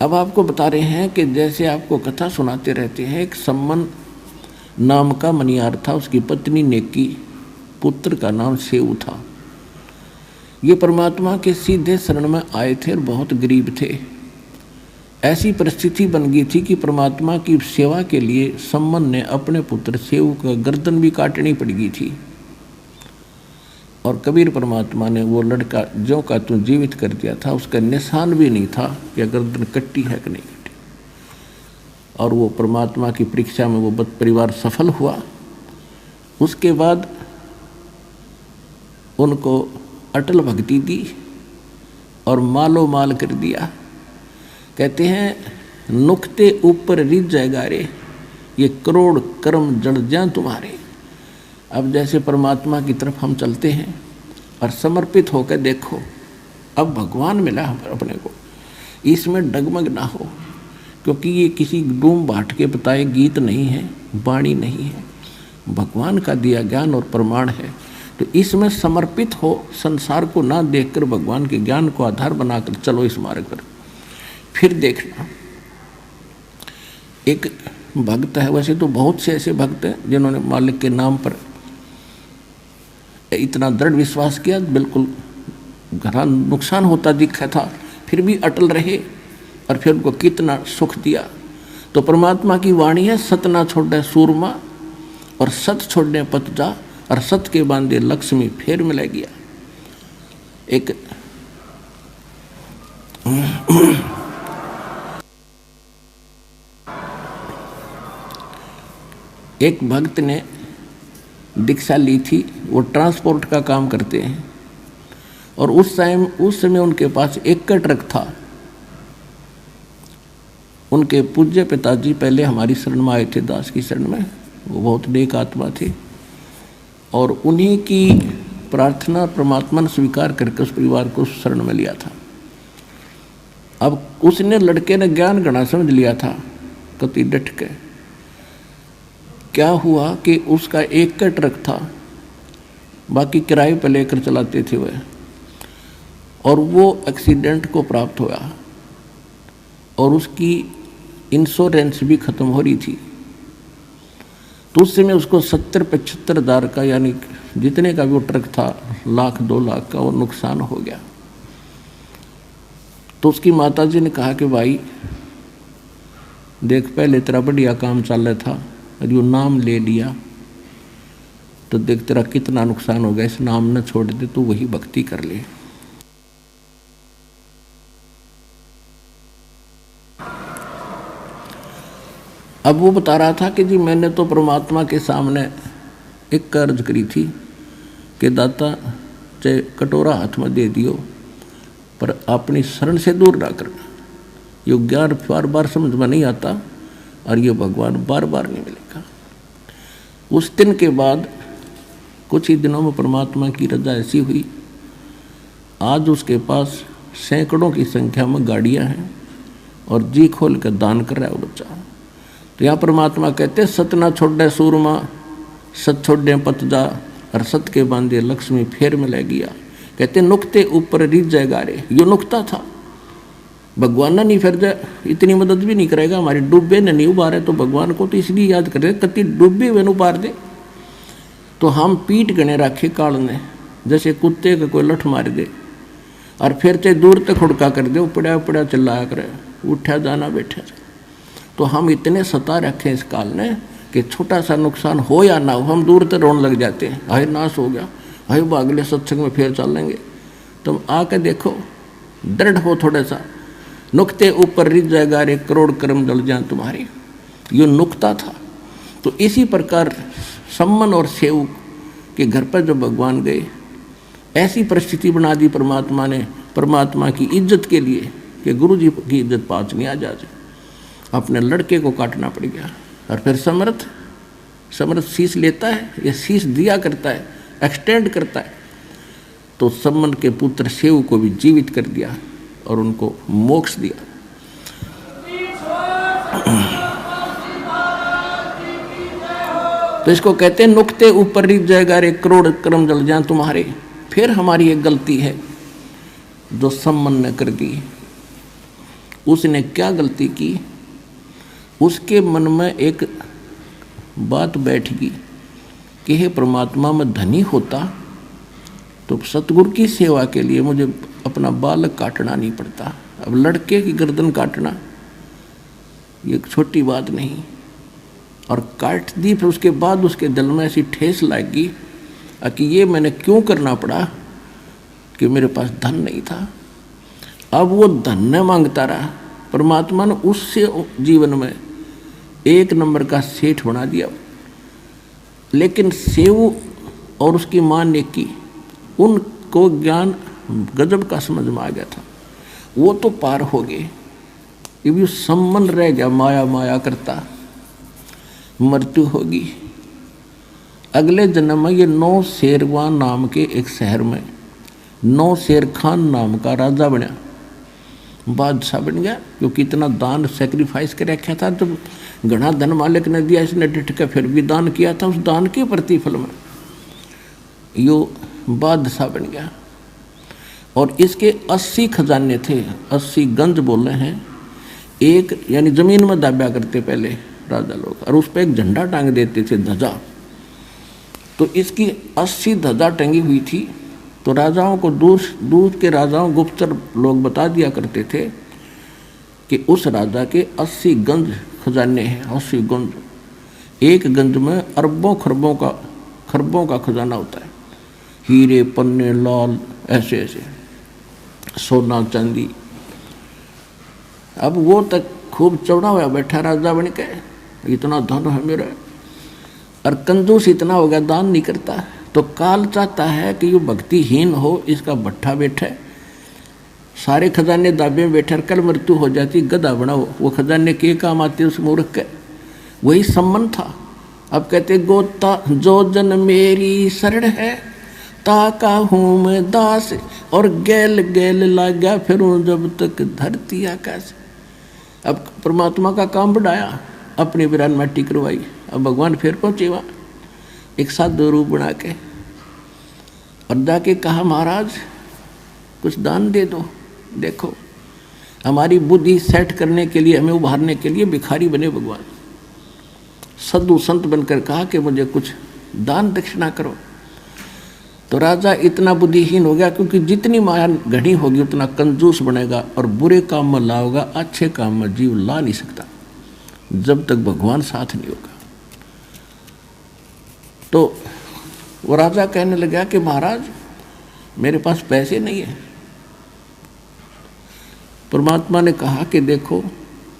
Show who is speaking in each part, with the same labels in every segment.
Speaker 1: अब आपको बता रहे हैं कि जैसे आपको कथा सुनाते रहते हैं, एक सम्मन नाम का मनियार था, उसकी पत्नी नेकी, पुत्र का नाम सेऊ था। ये परमात्मा के सीधे शरण में आए थे और बहुत गरीब थे। ऐसी परिस्थिति बन गई थी कि परमात्मा की सेवा के लिए सम्मन ने अपने पुत्र सेऊ का गर्दन भी काटनी पड़ गई थी। और कबीर परमात्मा ने वो लड़का जो का तू जीवित कर दिया था, उसका निशान भी नहीं था कि गर्दन कट्टी है कि नहीं कट्टी। और वो परमात्मा की परीक्षा में वो परिवार सफल हुआ। उसके बाद उनको अटल भक्ति दी और मालो माल कर दिया। कहते हैं नुक्ते ऊपर रिझ जाएगा रे, ये करोड़ कर्म जड़ जाएं तुम्हारे। अब जैसे परमात्मा की तरफ हम चलते हैं और समर्पित होकर देखो, अब भगवान मिला अपने को, इसमें डगमग ना हो, क्योंकि ये किसी डूम बाट के बताए गीत नहीं है, वाणी नहीं है, भगवान का दिया ज्ञान और प्रमाण है। तो इसमें समर्पित हो, संसार को ना देखकर भगवान के ज्ञान को आधार बनाकर चलो इस मार्ग पर। फिर देखना, एक भक्त है, वैसे तो बहुत से ऐसे भक्त हैं जिन्होंने मालिक के नाम पर इतना दृढ़ विश्वास किया, बिल्कुल घना नुकसान होता दिखा था, फिर भी अटल रहे और फिर उनको कितना सुख दिया। तो परमात्मा की वाणी है, सत ना छोड़े सूरमा और सत छोड़ने पत जा, और सत के बांधे लक्ष्मी फेर मिला गया। एक भक्त ने दीक्षा ली थी, वो ट्रांसपोर्ट का काम करते हैं, और उस समय उनके पास एक का ट्रक था। उनके पूज्य पिताजी पहले हमारी शरण में आए थे, दास की शरण में, वो बहुत नेक आत्मा थे, और उन्हीं की प्रार्थना परमात्मा ने स्वीकार करके उस परिवार को शरण में लिया था। अब उसने लड़के ने ज्ञान गणा समझ लिया था कति डट के। क्या हुआ कि उसका एक का ट्रक था, बाकी किराए पर लेकर चलाते थे वह, और वो एक्सीडेंट को प्राप्त हुआ और उसकी इंश्योरेंस भी ख़त्म हो रही थी। तो उस समय उसको 70-75 हज़ार का, यानी जितने का भी वो ट्रक था, 1,00,000-2 लाख का वो नुकसान हो गया। तो उसकी माताजी ने कहा कि भाई देख, पहले तेरा बढ़िया काम चल रहा था और यो नाम ले लिया, तो देख तेरा कितना नुकसान हो गया, इस नाम न छोड़ दे, तो वही भक्ति कर ले। अब वो बता रहा था कि जी मैंने तो परमात्मा के सामने एक अर्ज करी थी कि दाता चाहे कटोरा हाथ में दे दियो, पर अपनी शरण से दूर ना करना। ये ज्ञान बार बार समझ में नहीं आता और ये भगवान बार बार नहीं मिलेगा। उस दिन के बाद कुछ ही दिनों में परमात्मा की रजा ऐसी हुई, आज उसके पास सैकड़ों की संख्या में गाड़ियां हैं और जी खोल कर दान कर रहा है वो बच्चा। तो यहाँ परमात्मा कहते सत ना छोड़े सूरमा, सत छोड़े पत जा, और सत के बांधे लक्ष्मी फेर में ले गया। कहते नुक्ते ऊपर रिझ जाएगा रे, यो नुक्ता था। भगवान ना नहीं फिर जाए, इतनी मदद भी नहीं करेगा, हमारे डूबे ने नहीं उबारे, तो भगवान को तो इसलिए याद करे कति डूबे वे उबार दे। तो हम पीठ गणे रखे काल ने, जैसे कुत्ते का कोई लठ मार दे और फिर चाहे दूर तक खुड़का कर दे, उपड़ा उपड़ा चिल्लाया करे, उठा जाना बैठा जाए। तो हम इतने सता रखे इस काल ने कि छोटा सा नुकसान हो या ना हो, हम दूर तक रोने लग जाते हैं, हाय नाश हो गया, हाय अगले सत्संग में फिर चल लेंगे। तुम आके देखो, दृढ़ हो थोड़ा सा, नुक्ते ऊपर रिझ जाएगा रे, करोड़ कर्म जल जाए तुम्हारे, ये नुक्ता था। तो इसी प्रकार सम्मन और सेवक के घर पर जब भगवान गए, ऐसी परिस्थिति बना दी परमात्मा ने, परमात्मा की इज्जत के लिए कि गुरु जी की इज्जत पाँच नहीं आ जाए, अपने लड़के को काटना पड़ गया। और फिर समर्थ शीश लेता है, या शीश दिया करता है, एक्सटेंड करता है। तो सम्मन के पुत्र सेव को भी जीवित कर दिया और उनको मोक्ष दिया। तो इसको कहते हैं नुक्ते ऊपर रिझ जाएगा रे, करोड़ कर्म जल जाए तुम्हारे। फिर हमारी एक गलती है जो सम्मन ने कर दी, उसने क्या गलती की, उसके मन में एक बात बैठ गई कि हे परमात्मा, मैं धनी होता तो सतगुरु की सेवा के लिए मुझे अपना बालक काटना नहीं पड़ता। अब लड़के की गर्दन काटना ये छोटी बात नहीं। और काट दी, फिर उसके बाद उसके दिल में ऐसी ठेस लगी कि ये मैंने क्यों करना पड़ा कि मेरे पास धन नहीं था। अब वो धन न मांगता रहा, परमात्मा ने उससे जीवन में एक नंबर का सेठ बना दिया। लेकिन सेव और उसकी मां ने की, उनको ज्ञान गजब का समझ में आ गया था। वो तो पार हो गए, ये भी संबंध रह गया, माया माया करता, मृत्यु होगी। अगले जन्म में ये नौ शेरवान नाम के एक शहर में नौ शेर खान नाम का राजा बना, बादशाह बन गया, क्योंकि इतना दान सेक्रीफाइस कर रखा था। जब घना धन मालिक ने दिया, इसने डिट के फिर भी दान किया था, उस दान के प्रतिफल में यो बादशाह बन गया। और इसके 80 खजाने थे, 80 गंज बोले हैं। एक यानी जमीन में दाब्या करते पहले राजा लोग, और उस पर एक झंडा टांग देते थे, ध्वजा। तो इसकी 80 ध्वजा टंगी हुई थी। तो राजाओं को दूर के राजाओं, गुप्तचर लोग बता दिया करते थे कि उस राजा के 80 गंज खजाने हैं। 80 गंज, एक गंज में अरबों खरबों का खजाना होता है, हीरे पन्ने लाल ऐसे ऐसे, सोना चांदी। अब वो तक खूब चौड़ा हुआ बैठा राजा बन के, इतना धन है मेरा, और कंजूस इतना हो गया, दान नहीं करता। तो काल चाहता है कि ये भक्तिहीन हो, इसका भट्ठा बैठे, सारे खजाने दाबे में बैठे, कल मृत्यु हो जाती, गधा बनाओ। वो खजाने के काम आते उस मूर्ख के, वही संबंध था। अब कहते गोता जो जन मेरी शरण है, ताका हूँ मैं दास, और गैल गैल लागा फिरूं जब तक धरती आकाश। अब परमात्मा का काम बढ़ाया, अपनी बिरान माटी करवाई। अब भगवान फिर पहुंचे वहाँ एक साधु रूप बना के, और जाके कहा महाराज कुछ दान दे दो। देखो हमारी बुद्धि सेट करने के लिए, हमें उभारने के लिए भिखारी बने भगवान। साधु संत बनकर कहा कि मुझे कुछ दान दक्षिणा करो। तो राजा इतना बुद्धिहीन हो गया, क्योंकि जितनी माया घनी होगी उतना कंजूस बनेगा, और बुरे काम में लाओगा, अच्छे काम में जीव ला नहीं सकता जब तक भगवान साथ नहीं होगा। तो वो राजा कहने लगा कि महाराज मेरे पास पैसे नहीं है। परमात्मा ने कहा कि देखो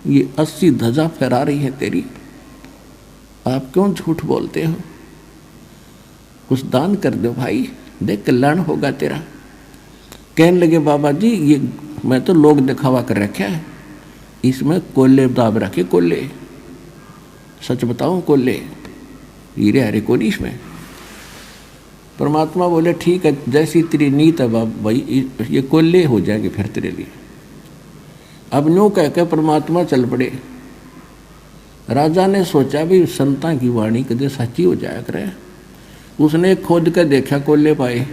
Speaker 1: ये 80 ध्वजा फहरा रही है तेरी, आप क्यों झूठ बोलते हो, कुछ दान कर दो भाई, देख कल्याण होगा तेरा। कहने लगे बाबा जी ये मैं तो लोग दिखावा कर रखा है, इसमें कोल्हे दाब रखे, कोल्हे, सच बताऊं कोल्हे, हीरे हरे कोनी इसमें। परमात्मा बोले ठीक है, जैसी तेरी नीत है बाबा भाई, ये कोल्हे हो जाएंगे फिर तेरे लिए। अब न्यू कह के परमात्मा चल पड़े। राजा ने सोचा भी संतां की वाणी कदे सच्ची हो जाया करे। उसने खोद कर देखा कोल्हे पाए,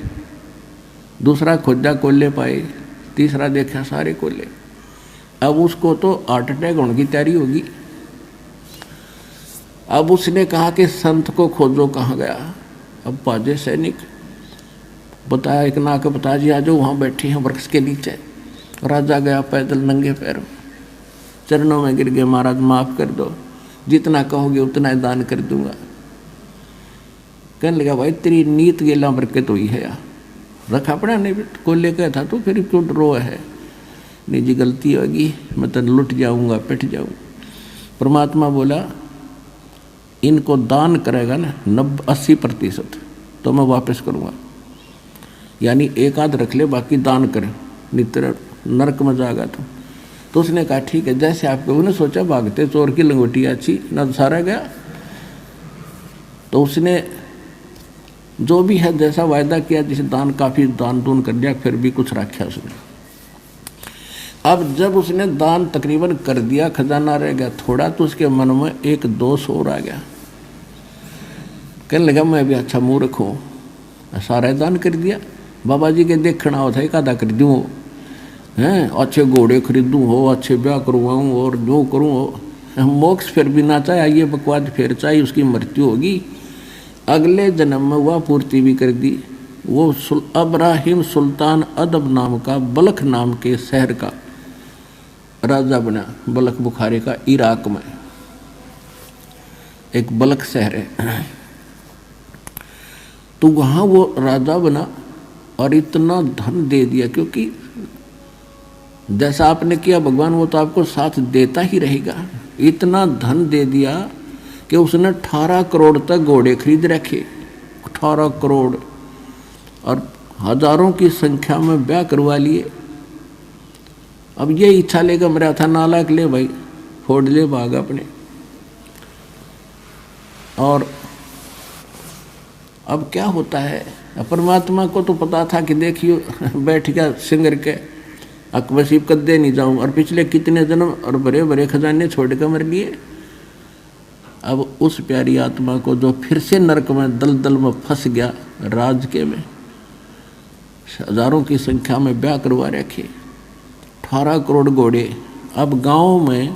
Speaker 1: दूसरा खोदा कोल्हे पाए, तीसरा देखा सारे कोल्हे। अब उसको तो हार्ट अटैक होने की तैयारी होगी। अब उसने कहा कि संत को खोजो, कहाँ गया। अब पाजे सैनिक बताया, एक नाक बता जी आ जाओ, वहाँ बैठे हैं वृक्ष के नीचे। राजा गया पैदल नंगे पैरों, चरणों में गिर गए, महाराज माफ कर दो, जितना कहोगे उतना ही दान कर दूंगा। कहने लगा भाई तेरी नीत गेला बरकत हुई है यार, रखा पड़ा नहीं को लेकर था तो फिर क्यों रो है, निजी गलती होगी, मैं तो लुट जाऊंगा, पिट जाऊंगा। परमात्मा बोला इनको दान करेगा ना 80% तो मैं वापस करूंगा, यानी एक आध रख ले बाकी दान करे, नितर नरक में जाएगा तो उसने कहा ठीक है जैसे आपको। उन्हें सोचा भागते चोर की लंगोटी अच्छी न सारा गया। तो उसने जो भी है जैसा वायदा किया, जिसे दान काफ़ी दान दून कर दिया, फिर भी कुछ रखा उसने। अब जब उसने दान तकरीबन कर दिया, खजाना रह गया थोड़ा, तो उसके मन में एक दोष और आ गया। कहने लगा मैं भी अच्छा मूर्ख हूँ, सारा दान कर दिया, बाबा जी के देखना होता है, एक आधा कर दूँ। हैं, अच्छे घोड़े खरीदूँ हो, अच्छे ब्याह करवाऊँ और जो करूँ हो, मोक्ष फिर भी ना चाहे, ये बकवाद फिर चाहे उसकी मृत्यु होगी। अगले जन्म में वह पूर्ति भी कर दी। वो अब्राहिम सुल्तान अदब नाम का, बलख नाम के शहर का राजा बना। बलख बुखारे का, इराक में एक बलख शहर है, तो वहाँ वो राजा बना और इतना धन दे दिया, क्योंकि जैसा आपने किया भगवान वो तो आपको साथ देता ही रहेगा। इतना धन दे दिया कि उसने 18 करोड़ तक घोड़े खरीद रखे, 18 करोड़, और हजारों की संख्या में ब्याह करवा लिए। अब ये इच्छा लेकर मेरा था, नालायक ले भाई, फोड़ ले भाग अपने। और अब क्या होता है, परमात्मा को तो पता था कि देखियो बैठ गया सिंगर के अकबसीब कद्दे नहीं जाऊं, और पिछले कितने जन्म और बड़े बड़े खजाने छोड़ कर मर लिए। अब उस प्यारी आत्मा को जो फिर से नरक में दलदल में फंस गया, राज के में हजारों की संख्या में ब्याह करवा रखे, 18 करोड़ घोड़े। अब गांव में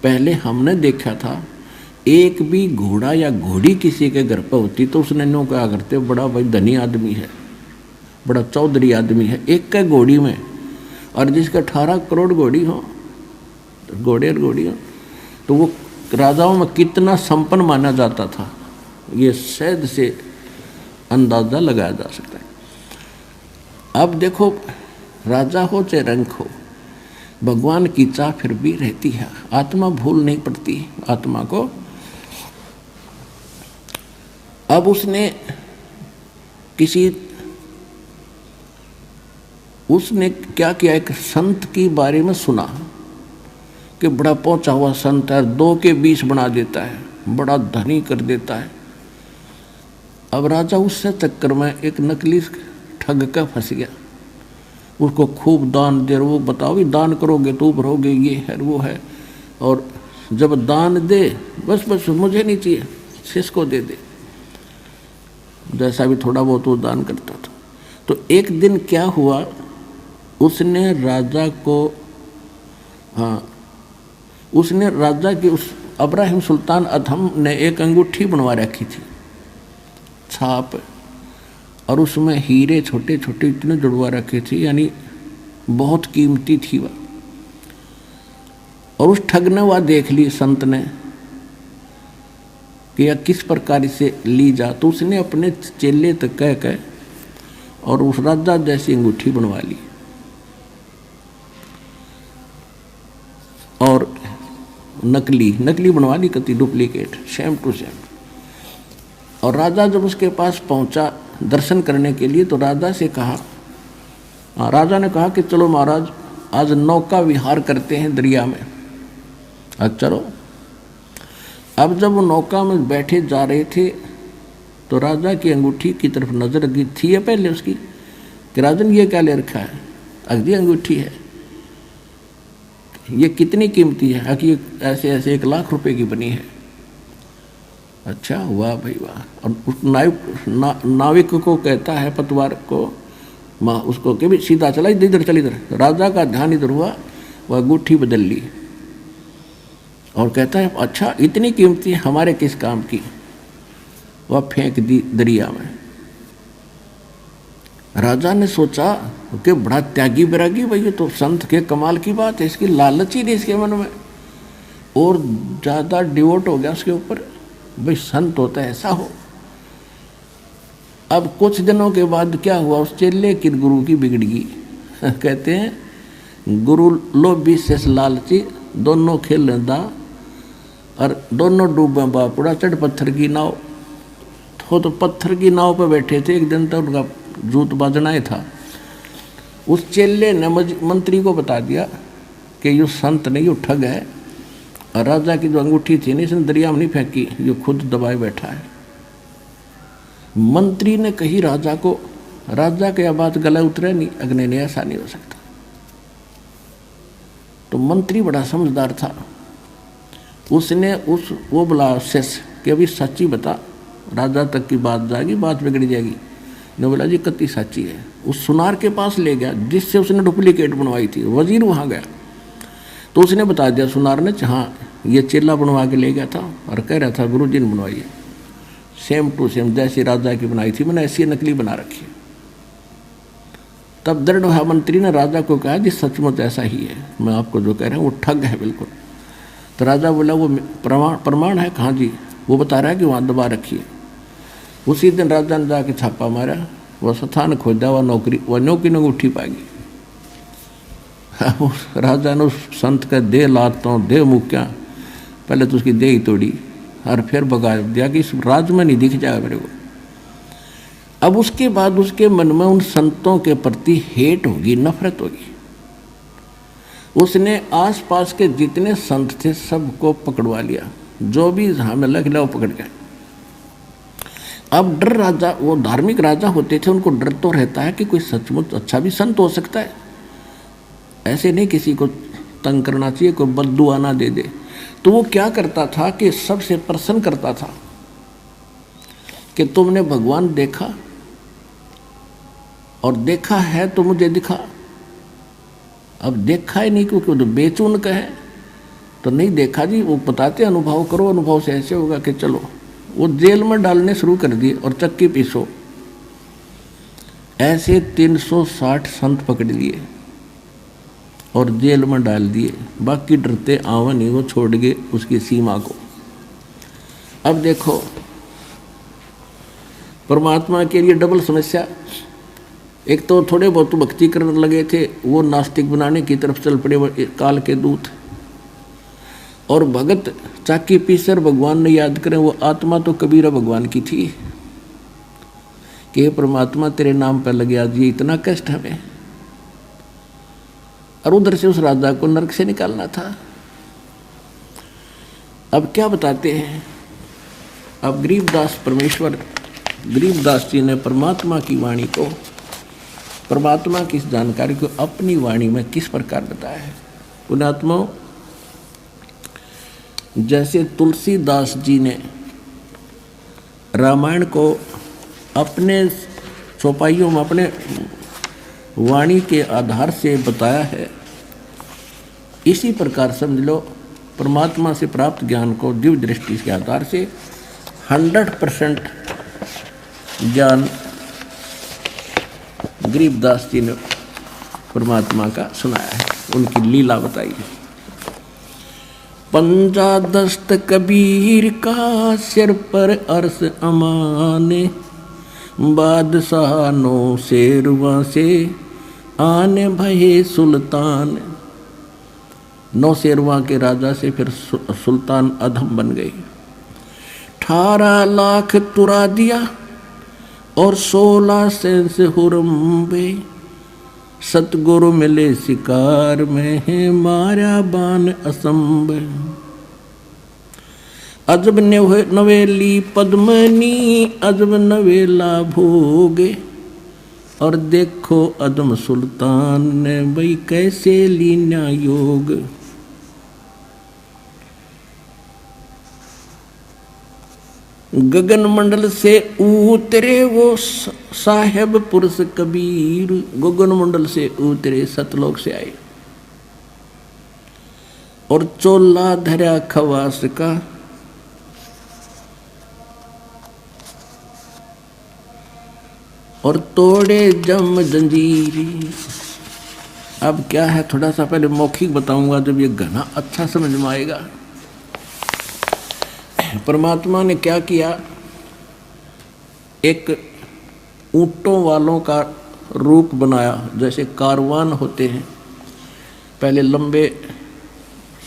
Speaker 1: पहले हमने देखा था, एक भी घोड़ा या घोड़ी किसी के घर पर होती तो उसने नो क्या करते, बड़ा भाई धनी आदमी है, बड़ा चौधरी आदमी है, एक का घोड़ी में। और जिसका 18 करोड़ घोड़ी हो, घोड़े और घोड़ी हो, तो वो राजाओं में कितना संपन्न माना जाता था, ये शायद से अंदाजा लगाया जा सकता है। अब देखो, राजा हो चाहे रंक हो, भगवान की चाह फिर भी रहती है, आत्मा भूल नहीं पड़ती आत्मा को। अब उसने क्या किया, एक संत के बारे में सुना कि बड़ा पहुंचा हुआ संत है, 2 के 20 बना देता है, बड़ा धनी कर देता है। अब राजा उससे चक्कर में एक नकली ठग का फंस गया, उसको खूब दान दे, वो बताओ भी दान करोगे तो भरोगे, ये है वो है, और जब दान दे बस मुझे नहीं चाहिए, किसको दे दे, जैसा भी थोड़ा बहुत वो दान करता था। तो एक दिन क्या हुआ, उसने राजा की उस अब्राहिम सुल्तान अधम ने एक अंगूठी बनवा रखी थी, छाप, और उसमें हीरे छोटे छोटे इतने जुड़वा रखे थे, यानी बहुत कीमती थी वह। और उस ठग ने वह देख ली संत ने कि यह किस प्रकार से ली जा, तो उसने अपने चेले तक कह और उस राजा जैसी अंगूठी बनवा ली, और नकली बनवा ली, कति डुप्लीकेट, सेम टू सेम। और राजा जब उसके पास पहुंचा दर्शन करने के लिए, तो राजा ने कहा कि चलो महाराज, आज नौका विहार करते हैं दरिया में, आज चलो। अब जब वो नौका में बैठे जा रहे थे, तो राजा की अंगूठी की तरफ नजर गई थी है पहले उसकी, कि राजन ये क्या ले रखा है, अगली अंगूठी है, ये कितनी कीमती है, कि ऐसे 1 लाख रुपए की बनी है। अच्छा, वाह भाई वाह। और उस नाविक को कहता है, पतवार को, उसको कि भी सीधा चला, इधर चल इधर। राजा का ध्यान इधर हुआ, वह अंगूठी बदल ली और कहता है, अच्छा इतनी कीमती हमारे किस काम की, वह फेंक दी दरिया में। राजा ने सोचा कि बड़ा त्यागी बैरागी भाई, ये तो संत के कमाल की बात है, इसकी लालच ही नहीं इसके मन में, और ज़्यादा डिवोट हो गया उसके ऊपर, भाई संत होता है ऐसा हो। अब कुछ दिनों के बाद क्या हुआ, उस चेले की गुरु की बिगड़ गई। कहते हैं गुरु लोभी शेष लालची, दोनों खेल दा, और दोनों डूबे बापुड़ा, चढ़ पत्थर की नाव। तो पत्थर की नाव पर बैठे थे, एक दिन तक उनका जूत बाजना ही था। उस चेले ने मंत्री को बता दिया कि यो संत नहीं, यो ठग है, और राजा की जो अंगूठी थी ना, इसने दरिया में नहीं फेंकी, यो खुद दबाए बैठा है। मंत्री ने कही राजा को, राजा के बात गला उतरे नहीं, अग्नि ने ऐसा नहीं हो सकता। तो मंत्री बड़ा समझदार था, उसने वो बोला शेष कि अभी सच्ची बता, राजा तक की बात जाएगी, बात बिगड़ जाएगी। ने बोला जी कत्ती सच्ची है। उस सुनार के पास ले गया जिससे उसने डुप्लीकेट बनवाई थी। वजीर वहाँ गया तो उसने बता दिया सुनार ने, हाँ ये चेला बनवा के ले गया था और कह रहा था गुरु जी ने बनवाई है, सेम टू सेम जैसी राजा की बनाई थी, मैंने ऐसी नकली बना रखी है। तब दृढ़ मंत्री ने राजा को कहा कि सचमुच ऐसा ही है, मैं आपको जो कह रहा हूँ वो ठग है बिल्कुल। तो राजा बोला वो प्रमाण है कहाँ जी? वो बता रहा है कि वहाँ दबा रखी है। उसी दिन राजा ने जाके छापा मारा, वह स्थान खोजा, वह नौकरी न उठी पाएगी। राजा ने उस संत का दे लातों दे मुक्या, पहले तो उसकी दे ही तोड़ी और फिर भगा दिया कि इस राज में नहीं दिख जाएगा मेरे को। अब उसके बाद उसके मन में उन संतों के प्रति हेट होगी, नफरत होगी। उसने आसपास के जितने संत थे सबको पकड़वा लिया, जो भी जहाँ में लग वो पकड़ गए। अब डर, राजा वो धार्मिक राजा होते थे, उनको डर तो रहता है कि कोई सचमुच अच्छा भी संत हो सकता है, ऐसे नहीं किसी को तंग करना चाहिए, कोई बद्दुआ ना दे दे। तो वो क्या करता था कि सबसे प्रसन्न करता था कि तुमने भगवान देखा और देखा है तो मुझे दिखा। अब देखा ही नहीं क्योंकि तो बेचून का है तो नहीं देखा जी, वो बताते अनुभव करो, अनुभव से ऐसे होगा कि चलो। वो जेल में डालने शुरू कर दिए और चक्की पीसो। ऐसे 360 संत पकड़ लिए और जेल में डाल दिए। बाकी डरते आवन ही वो छोड़ गए उसकी सीमा को। अब देखो परमात्मा के लिए डबल समस्या। एक तो थोड़े बहुत भक्ति करने लगे थे, वो नास्तिक बनाने की तरफ चल पड़े काल के दूत। और भगत चाकी पीसर भगवान ने याद करें, वो आत्मा तो कबीरा भगवान की थी कि हे परमात्मा तेरे नाम पर लगे आज ये इतना कष्ट हमें। और उधर से उस राजा को नरक से निकालना था। अब क्या बताते हैं, अब गरीबदास परमेश्वर गरीबदास जी ने परमात्मा की वाणी को, परमात्मा की इस जानकारी को अपनी वाणी में किस प्रकार बताया है। पुण्यात्माओं, जैसे तुलसीदास जी ने रामायण को अपने चौपाइयों में अपने वाणी के आधार से बताया है, इसी प्रकार समझ लो परमात्मा से प्राप्त ज्ञान को दिव्य दृष्टि के आधार से 100% ज्ञान गरीबदास जी ने परमात्मा का सुनाया है, उनकी लीला बताई है। पंजा दस्त कबीर का सिर पर अर्श अमाने, बादशाह नो शेरवा से आने भये सुल्तान। 9 शेरवा के राजा से फिर सुल्तान अधम बन गए। 18 लाख तुरा दिया और 16 सेंस हुरम्बे, सतगुरु मिले शिकार में है मारा बान असंभ। अजब नवेली पद्मनी अजब नवेला भोगे, और देखो अदम सुल्तान ने भाई कैसे लीना योग। गगन मंडल से उतरे वो साहेब पुरुष कबीर, गगन मंडल से उतरे सतलोक से आए और चोला धरा खवास का, और तोड़े जम जंजीरी। अब क्या है, थोड़ा सा पहले मौखिक बताऊंगा, जब ये घना अच्छा समझ में आएगा। परमात्मा ने क्या किया, एक ऊंटों वालों का रूप बनाया। जैसे कारवान होते हैं, पहले लंबे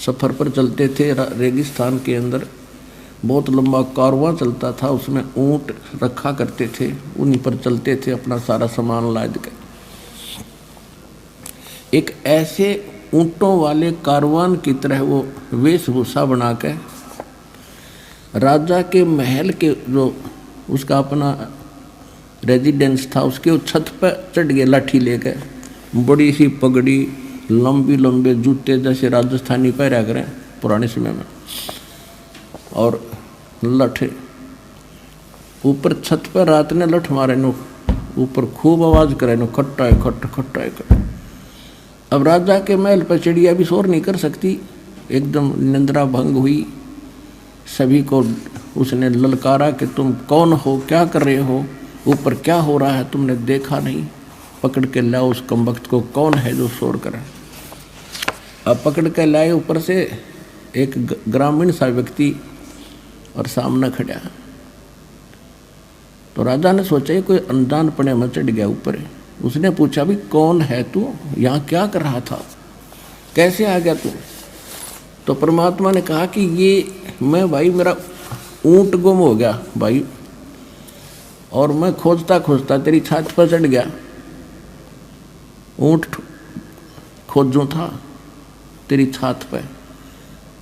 Speaker 1: सफ़र पर चलते थे रेगिस्तान के अंदर, बहुत लंबा कारवां चलता था, उसमें ऊंट रखा करते थे, उन्हीं पर चलते थे अपना सारा सामान लाद के। एक ऐसे ऊंटों वाले कारवान की तरह वो वेशभूषा बना के राजा के महल के जो उसका अपना रेजिडेंस था उसके छत पर चढ़ गए लाठी लेकर, बड़ी सी पगड़ी, लंबी लंबे जूते जैसे राजस्थानी पहरा करें पुराने समय में, और लठ ऊपर छत पर रात ने लठ मारे नो ऊपर खूब आवाज करे न, खट्टा है खट, खट्टा है खट। अब राजा के महल पर चिड़िया भी शोर नहीं कर सकती, एकदम निंद्रा भंग हुई। सभी को उसने ललकारा कि तुम कौन हो, क्या कर रहे हो, ऊपर क्या हो रहा है, तुमने देखा नहीं, पकड़ के लाओ उस कमबख्त को, कौन है जो शोर करे। अब पकड़ के लाए ऊपर से एक ग्रामीण सा व्यक्ति और सामने खड़ा। तो राजा ने सोचा ये कोई अनजान पने में चढ़ गया ऊपर। उसने पूछा भी कौन है तू, यहाँ क्या कर रहा था, कैसे आ गया तू। तो परमात्मा ने कहा कि ये मैं भाई, मेरा ऊंट गुम हो गया भाई, और मैं खोजता खोजता तेरी छात पर चढ़ गया, ऊंट खोजूं था तेरी छात पर।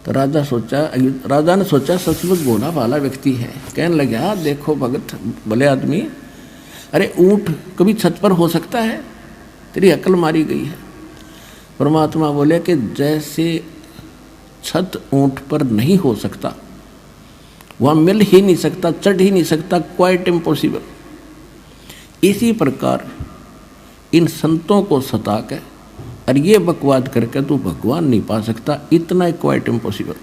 Speaker 1: तो राजा ने सोचा सचमुच भोला भाला व्यक्ति है। कहने लगा देखो भगत भले आदमी, अरे ऊंट कभी छत पर हो सकता है, तेरी अकल मारी गई है। परमात्मा बोले कि जैसे छत ऊंट पर नहीं हो सकता, वहाँ मिल ही नहीं सकता, चढ़ ही नहीं सकता, क्वाइट इम्पॉसिबल, इसी प्रकार इन संतों को सता के और ये बकवाद करके तू भगवान नहीं पा सकता, इतना क्वाइट इम्पॉसिबल।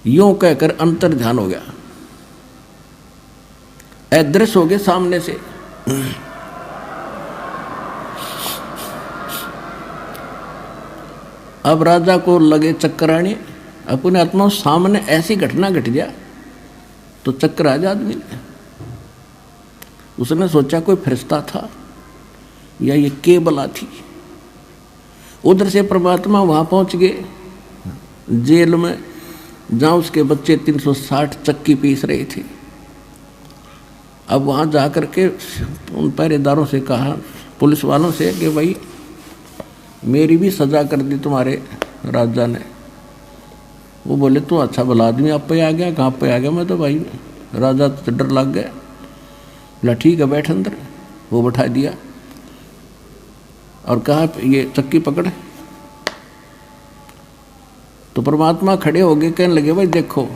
Speaker 1: यूं कहकर अंतर ध्यान हो गया, अदृश्य हो गए सामने से। अब राजा को लगे चक्कर आने, अपने आत्मा सामने ऐसी घटना घट गया तो चक्कर आ जा आदमी ने। उसने सोचा कोई फरिश्ता था या ये केबला थी। उधर से परमात्मा वहां पहुंच गए जेल में, जहां उसके बच्चे 360 चक्की पीस रहे थे। अब वहां जाकर के उन पहरेदारों से कहा, पुलिस वालों से, कि भाई मेरी भी सजा कर दी तुम्हारे राजा ने। वो बोले तो अच्छा भला आदमी आप पे आ गया, कहाँ पे आ गया, मैं तो भाई राजा तो डर लग गया। बोला ठीक है बैठ अंदर। वो बैठा दिया और कहा ये चक्की पकड़। तो परमात्मा खड़े हो गए, कहने लगे भाई देखो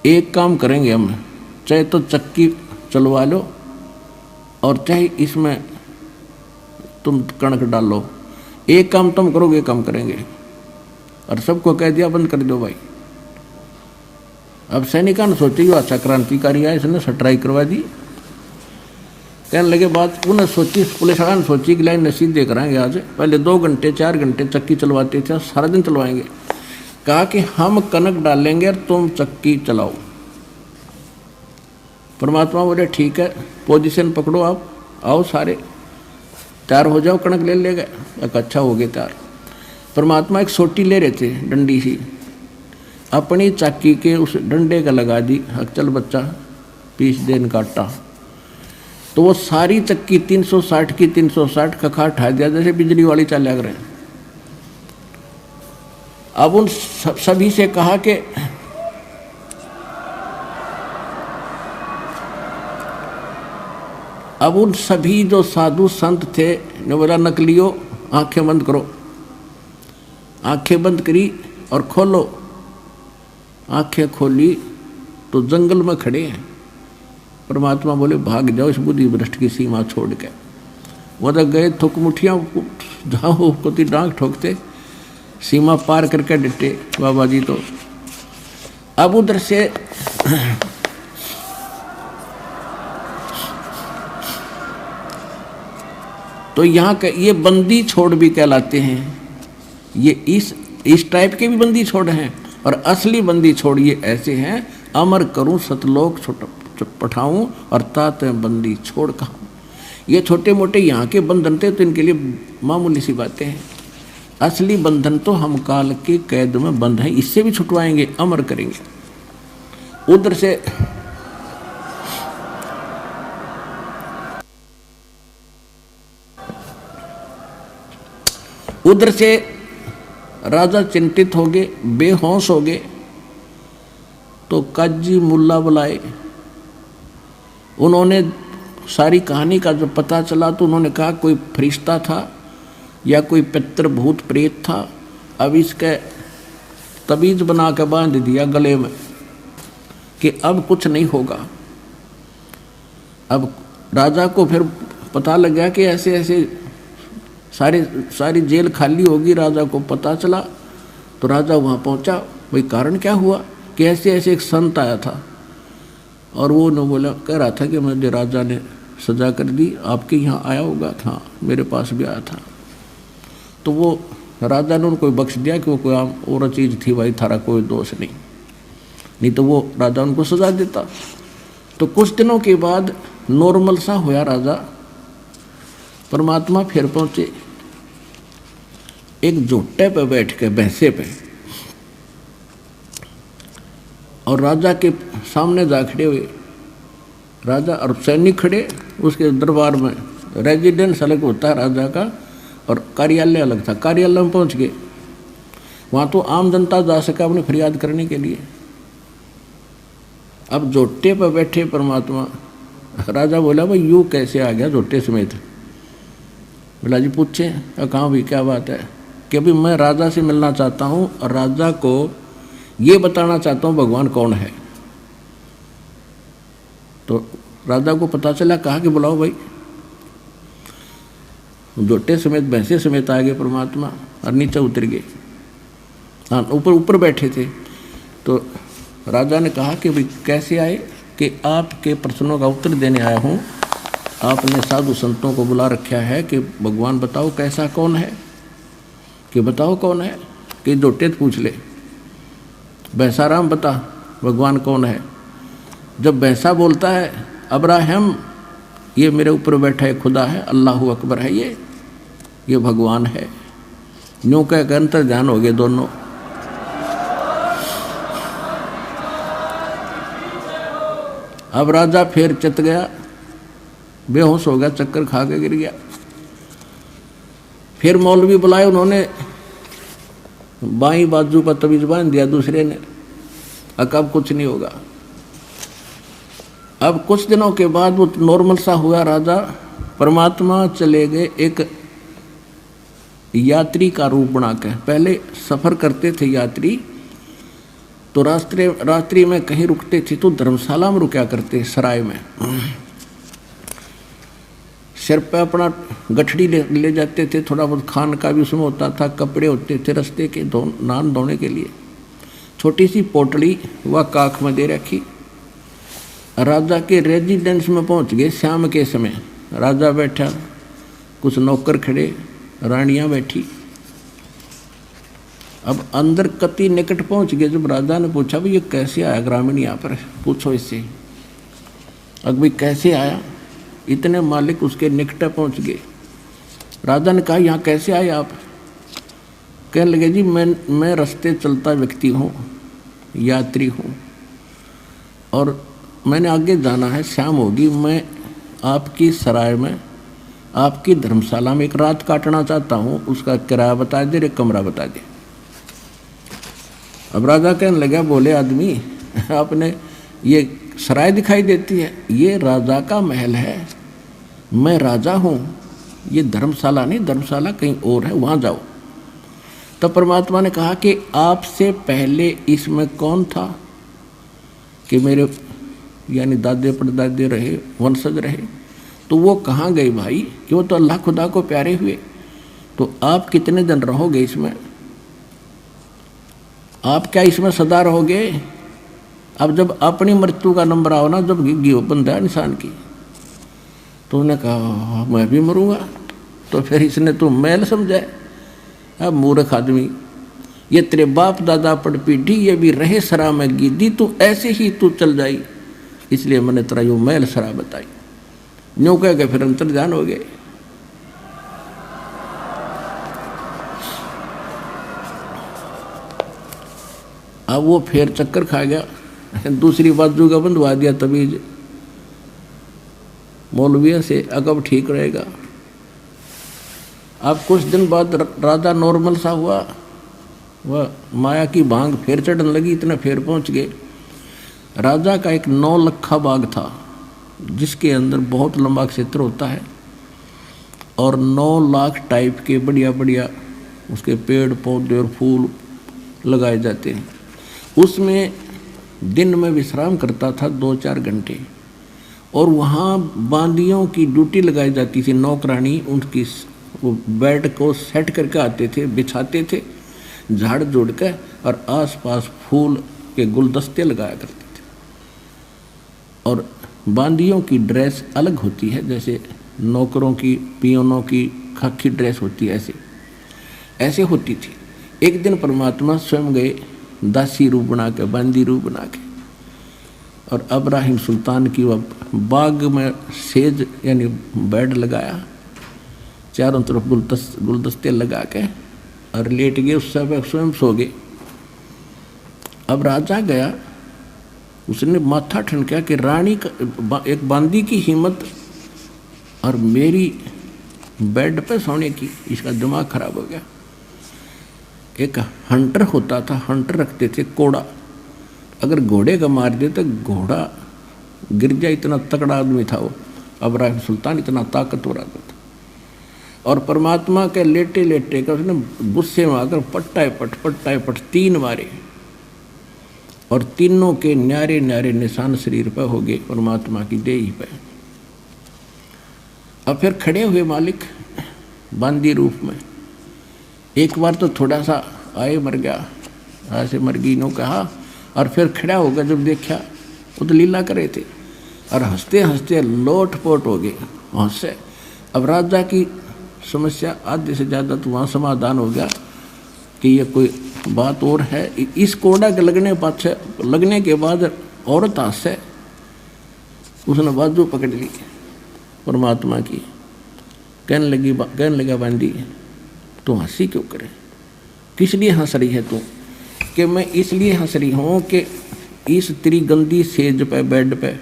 Speaker 1: एक काम करेंगे हम, चाहे तो चक्की चलवा लो और चाहे इसमें तुम कणक डालो, एक काम तुम करोगे, काम करेंगे। और सबको कह दिया बंद कर दो भाई। अब सैनिकान सोचे यो अच्छा क्रांतिकारी है, इसने सटराई करवा दी। कहने लगे बात उन्हें सोची, पुलिस वाला ने सोची कि लाइन नसीब दे कराएंगे आज, पहले 2 घंटे 4 घंटे चक्की चलवाते थे, सारा दिन चलवाएंगे। कहा कि हम कनक डालेंगे और तुम चक्की चलाओ। परमात्मा बोले ठीक है, पोजीशन पकड़ो, आप आओ सारे तैयार हो जाओ, कणक ले ले गए। अच्छा हो गए तैयार। परमात्मा एक सोटी ले रहे थे डंडी सी, अपनी चक्की के उस डंडे का लगा दी, चल बच्चा पीस देन काटा। तो वो सारी चक्की 360 की 360 कखा उठा दिया, जैसे बिजली वाली चाल लग रहे हैं। अब उन सभी से कहा कि अब उन सभी जो साधु संत थे ने बोला नकलियो आंखें बंद करो। आंखें बंद करी और खोलो। आंखें खोली तो जंगल में खड़े हैं। परमात्मा बोले भाग जाओ इस बुद्धि भ्रष्ट की सीमा छोड़ के। वो तो गए थुक मुठियाँ जाओ कोती डांग ठोकते, सीमा पार करके डटे बाबा जी। तो अब उधर से तो यहाँ का ये बंदी छोड़ भी कहलाते हैं। ये इस टाइप के भी बंदी छोड़ हैं, और असली बंदी छोड़ ये ऐसे हैं, अमर करूं सतलोक पठाऊं और तात बंदी छोड़ कहूं। ये छोटे मोटे यहाँ के बंधन थे तो इनके लिए मामूली सी बातें हैं। असली बंधन तो हम काल के कैद में बंद हैं, इससे भी छुटवाएंगे, अमर करेंगे। उधर से राजा चिंतित हो गए, बेहोश हो गए। तो काजी मुल्ला बुलाए। उन्होंने सारी कहानी का जब पता चला तो उन्होंने कहा कोई फरिश्ता था या कोई पितर भूत प्रेत था। अब इसके तबीज बना के बांध दिया गले में कि अब कुछ नहीं होगा, अब राजा को फिर पता लग गया कि ऐसे ऐसे सारी जेल खाली होगी। राजा को पता चला तो राजा वहाँ पहुँचा। भाई कारण क्या हुआ कि ऐसे ऐसे एक संत आया था और वो न बोला, कह रहा था कि मुझे राजा ने सजा कर दी, आपके यहाँ आया होगा। हाँ, मेरे पास भी आया था। तो वो राजा ने उनको बख्श दिया कि वो कोई आम और चीज़ थी, भाई थारा कोई दोष नहीं तो वो राजा उनको सजा देता। तो कुछ दिनों के बाद नॉर्मल सा होया राजा। परमात्मा फिर पहुँचे एक झोटे पे बैठ के, भैंसे पे, और राजा के सामने जा खड़े हुए। राजा और सैनिक खड़े उसके दरबार में। रेजिडेंस अलग होता है राजा का और कार्यालय अलग था। कार्यालय में पहुंच गए, वहाँ तो आम जनता जा सका अपनी फरियाद करने के लिए। अब झोटे पर बैठे परमात्मा, राजा बोला, भाई यूँ कैसे आ गया झोटे समेत? बोला जी पूछे। कहाँ भी क्या बात है? कि अभी मैं राजा से मिलना चाहता हूँ और राजा को ये बताना चाहता हूँ भगवान कौन है। तो राजा को पता चला, कहा कि बुलाओ भाई। जोटे समेत भैंसे समेत आ गए परमात्मा और नीचे उतर गए। हाँ, ऊपर बैठे थे। तो राजा ने कहा कि भाई कैसे आए? कि आपके प्रश्नों का उत्तर देने आया हूँ। आपने साधु संतों को बुला रखा है कि भगवान बताओ कैसा कौन है, कि बताओ कौन है। कि जोटे पूछ ले, भैंसाराम बता भगवान कौन है। जब भैंसा बोलता है अब्राहम, ये मेरे ऊपर बैठा है खुदा है, अल्लाहु अकबर है, ये भगवान है। यूँ कह अंतर ध्यान हो गए दोनों। अब राजा फिर चित गया, बेहोश हो गया, चक्कर खा के गिर गया। फिर मौलवी बुलाए उन्होंने, बाईं बाजू पर तवीज बांध दिया दूसरे ने। अब कुछ नहीं होगा। अब कुछ दिनों के बाद वो नॉर्मल सा हुआ राजा। परमात्मा चले गए एक यात्री का रूप बना के। पहले सफ़र करते थे यात्री, तो रात्रि में कहीं रुकते थे तो धर्मशाला में रुका करते, सराय में। सिर पे अपना गठड़ी ले जाते थे, थोड़ा बहुत खान का भी उसमें होता था, कपड़े होते थे रास्ते के नान धोने के लिए। छोटी सी पोटली वह काख में दे रखी। राजा के रेजिडेंस में पहुंच गए शाम के समय। राजा बैठा, कुछ नौकर खड़े, रानियां बैठी। अब अंदर कति निकट पहुंच गए। जब राजा ने पूछा भाई ये कैसे आया ग्रामीण यहाँ पर, पूछो इससे। अब भाई कैसे आया? इतने मालिक उसके निकट पहुंच गए। राजा ने कहा यहाँ कैसे आए आप? कहने लगे जी मैं रास्ते चलता व्यक्ति हूँ, यात्री हूँ, और मैंने आगे जाना है, शाम होगी। मैं आपकी सराय में, आपकी धर्मशाला में एक रात काटना चाहता हूँ। उसका किराया बता दे, एक कमरा बता दे। अब राजा कहने लगा, बोले आदमी आपने ये सराय दिखाई देती है, ये राजा का महल है, मैं राजा हूँ, ये धर्मशाला नहीं, धर्मशाला कहीं और है, वहाँ जाओ। तब परमात्मा ने कहा कि आपसे पहले इसमें कौन था? कि मेरे यानी दादे परदादे रहे, वंशज रहे। तो वो कहाँ गए भाई? कि वो तो अल्लाह खुदा को प्यारे हुए। तो आप कितने दिन रहोगे इसमें? आप क्या इसमें सदा रहोगे? अब जब अपनी मृत्यु का नंबर आओ ना, जब गिग्गी बंदा है इंसान की, तो उन्होंने कहा मैं भी मरूंगा। तो फिर इसने तो मैल समझा। अब मूर्ख आदमी, ये तेरे बाप दादा पड़ पीढ़ी, ये भी रहे सरा में गिद्दी, तू ऐसे ही तू चल जाई, इसलिए मैंने तेरा यो मैल सरा बताई। यूँ कह के फिर अंतर ध्यान हो गए। अब वो फिर चक्कर खा गया, दूसरी बाजू का बंधवा दिया तबीज मौलविया से, अगब ठीक रहेगा। अब कुछ दिन बाद राजा नॉर्मल सा हुआ, वह माया की भांग फिर चढ़ने लगी, इतने फिर पहुंच गए। राजा का एक 9 लखा बाग था, जिसके अंदर बहुत लंबा क्षेत्र होता है और 9 लाख टाइप के बढ़िया बढ़िया उसके पेड़ पौधे और फूल लगाए जाते हैं। उसमें दिन में विश्राम करता था 2-4 घंटे, और वहाँ बांदियों की ड्यूटी लगाई जाती थी, नौकरानी उनकी वो बेड को सेट करके आते थे, बिछाते थे झाड़ जोड़ के, और आसपास फूल के गुलदस्ते लगाया करते थे। और बांदियों की ड्रेस अलग होती है, जैसे नौकरों की, पियोनों की खाकी ड्रेस होती है, ऐसे होती थी। एक दिन परमात्मा स्वयं गए दासी रूप बना के, बांदी रूप बना के, और इब्राहिम सुल्तान की वह बाग में सेज यानी बेड लगाया, चारों तरफ गुलदस्ते लगा के, और लेट गए, उस समय स्वयं सो गए। अब राजा गया, उसने माथा ठनका कि रानी का एक बांदी की हिम्मत और मेरी बेड पे सोने की, इसका दिमाग खराब हो गया। एक हंटर होता था, हंटर रखते थे कोड़ा, अगर घोड़े का मार दे तो घोड़ा गिर जाए, इतना तगड़ा आदमी था वो इब्राहिम सुल्तान, इतना ताकतवर आदमी था। और परमात्मा के लेटे लेटे का उसने गुस्से में आकर पट्टाए पट 3 मारे, और तीनों के न्यारे न्यारे निशान शरीर पर हो गए, परमात्मा की देही पे। अब फिर खड़े हुए मालिक बांदी रूप में, एक बार तो थोड़ा सा आए मर गया, ऐसे मर गई नो कहा, और फिर खड़ा होगा जब देखा वो तो लीला करे थे, और हंसते हंसते लोट पोट हो गए हंसे। अब राजा की समस्या आधे से ज़्यादा तो वहाँ समाधान हो गया कि ये कोई बात और है। इस कोड़ा के लगने के बाद औरत हंसे, उसने बाजू पकड़ ली परमात्मा की, कहने लगा बांदी तू हंसी क्यों करे, किस लिए हंस रही है तू? कि मैं इसलिए हंस रही हूँ कि इस तेरी गंदी सेज पे, बेड पे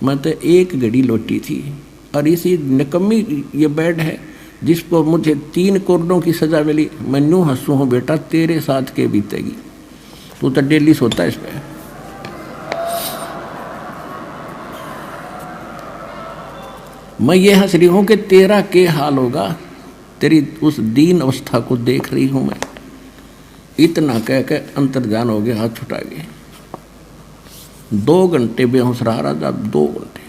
Speaker 1: मैं तो एक घड़ी लौटी थी, और इसी निकम्मी ये बेड है जिसको मुझे 3 कोरडों की सजा मिली। मैं यूँ हंसू हूँ बेटा, तेरे साथ के बीतेगी, तू तो डेली सोता है इस पे। मैं ये हंस रही हूँ कि तेरा के हाल होगा, तेरी उस दीन अवस्था को देख रही हूँ मैं। इतना कह के अंतर्ध्यान हो गया, हाथ छुटा गए। 2 घंटे बेहोश रहा राजा, 2 घंटे।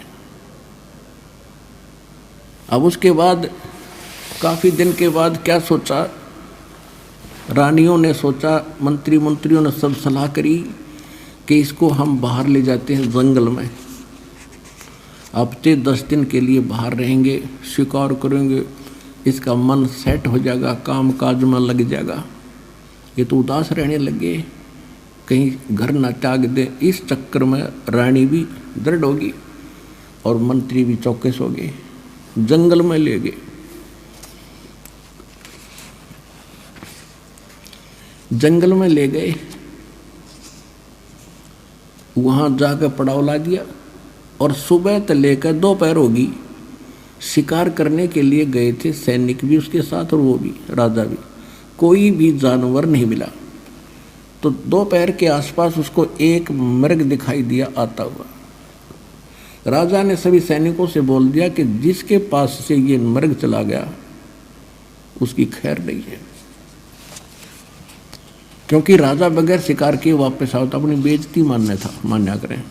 Speaker 1: अब उसके बाद काफ़ी दिन के बाद क्या सोचा, रानियों ने सोचा, मंत्रियों ने सब सलाह करी कि इसको हम बाहर ले जाते हैं जंगल में, हफ्ते 10 दिन के लिए बाहर रहेंगे, शिकार करेंगे, इसका मन सेट हो जाएगा, काम काज में लग जाएगा। ये तो उदास रहने लगे, कहीं घर ना त्याग दे। इस चक्कर में रानी भी दृढ़ होगी और मंत्री भी चौकस हो गए, जंगल में ले गए। जंगल में ले गए, वहाँ जाकर पड़ाव ला दिया, और सुबह से लेकर दोपहर होगी, शिकार करने के लिए गए थे सैनिक भी उसके साथ और वो भी राजा भी, कोई भी जानवर नहीं मिला। तो दोपहर के आसपास उसको एक मृग दिखाई दिया आता हुआ। राजा ने सभी सैनिकों से बोल दिया कि जिसके पास से ये मृग चला गया उसकी खैर नहीं है, क्योंकि राजा बगैर शिकार किए वापस आओ तो अपनी बेइज्जती मान्या करें।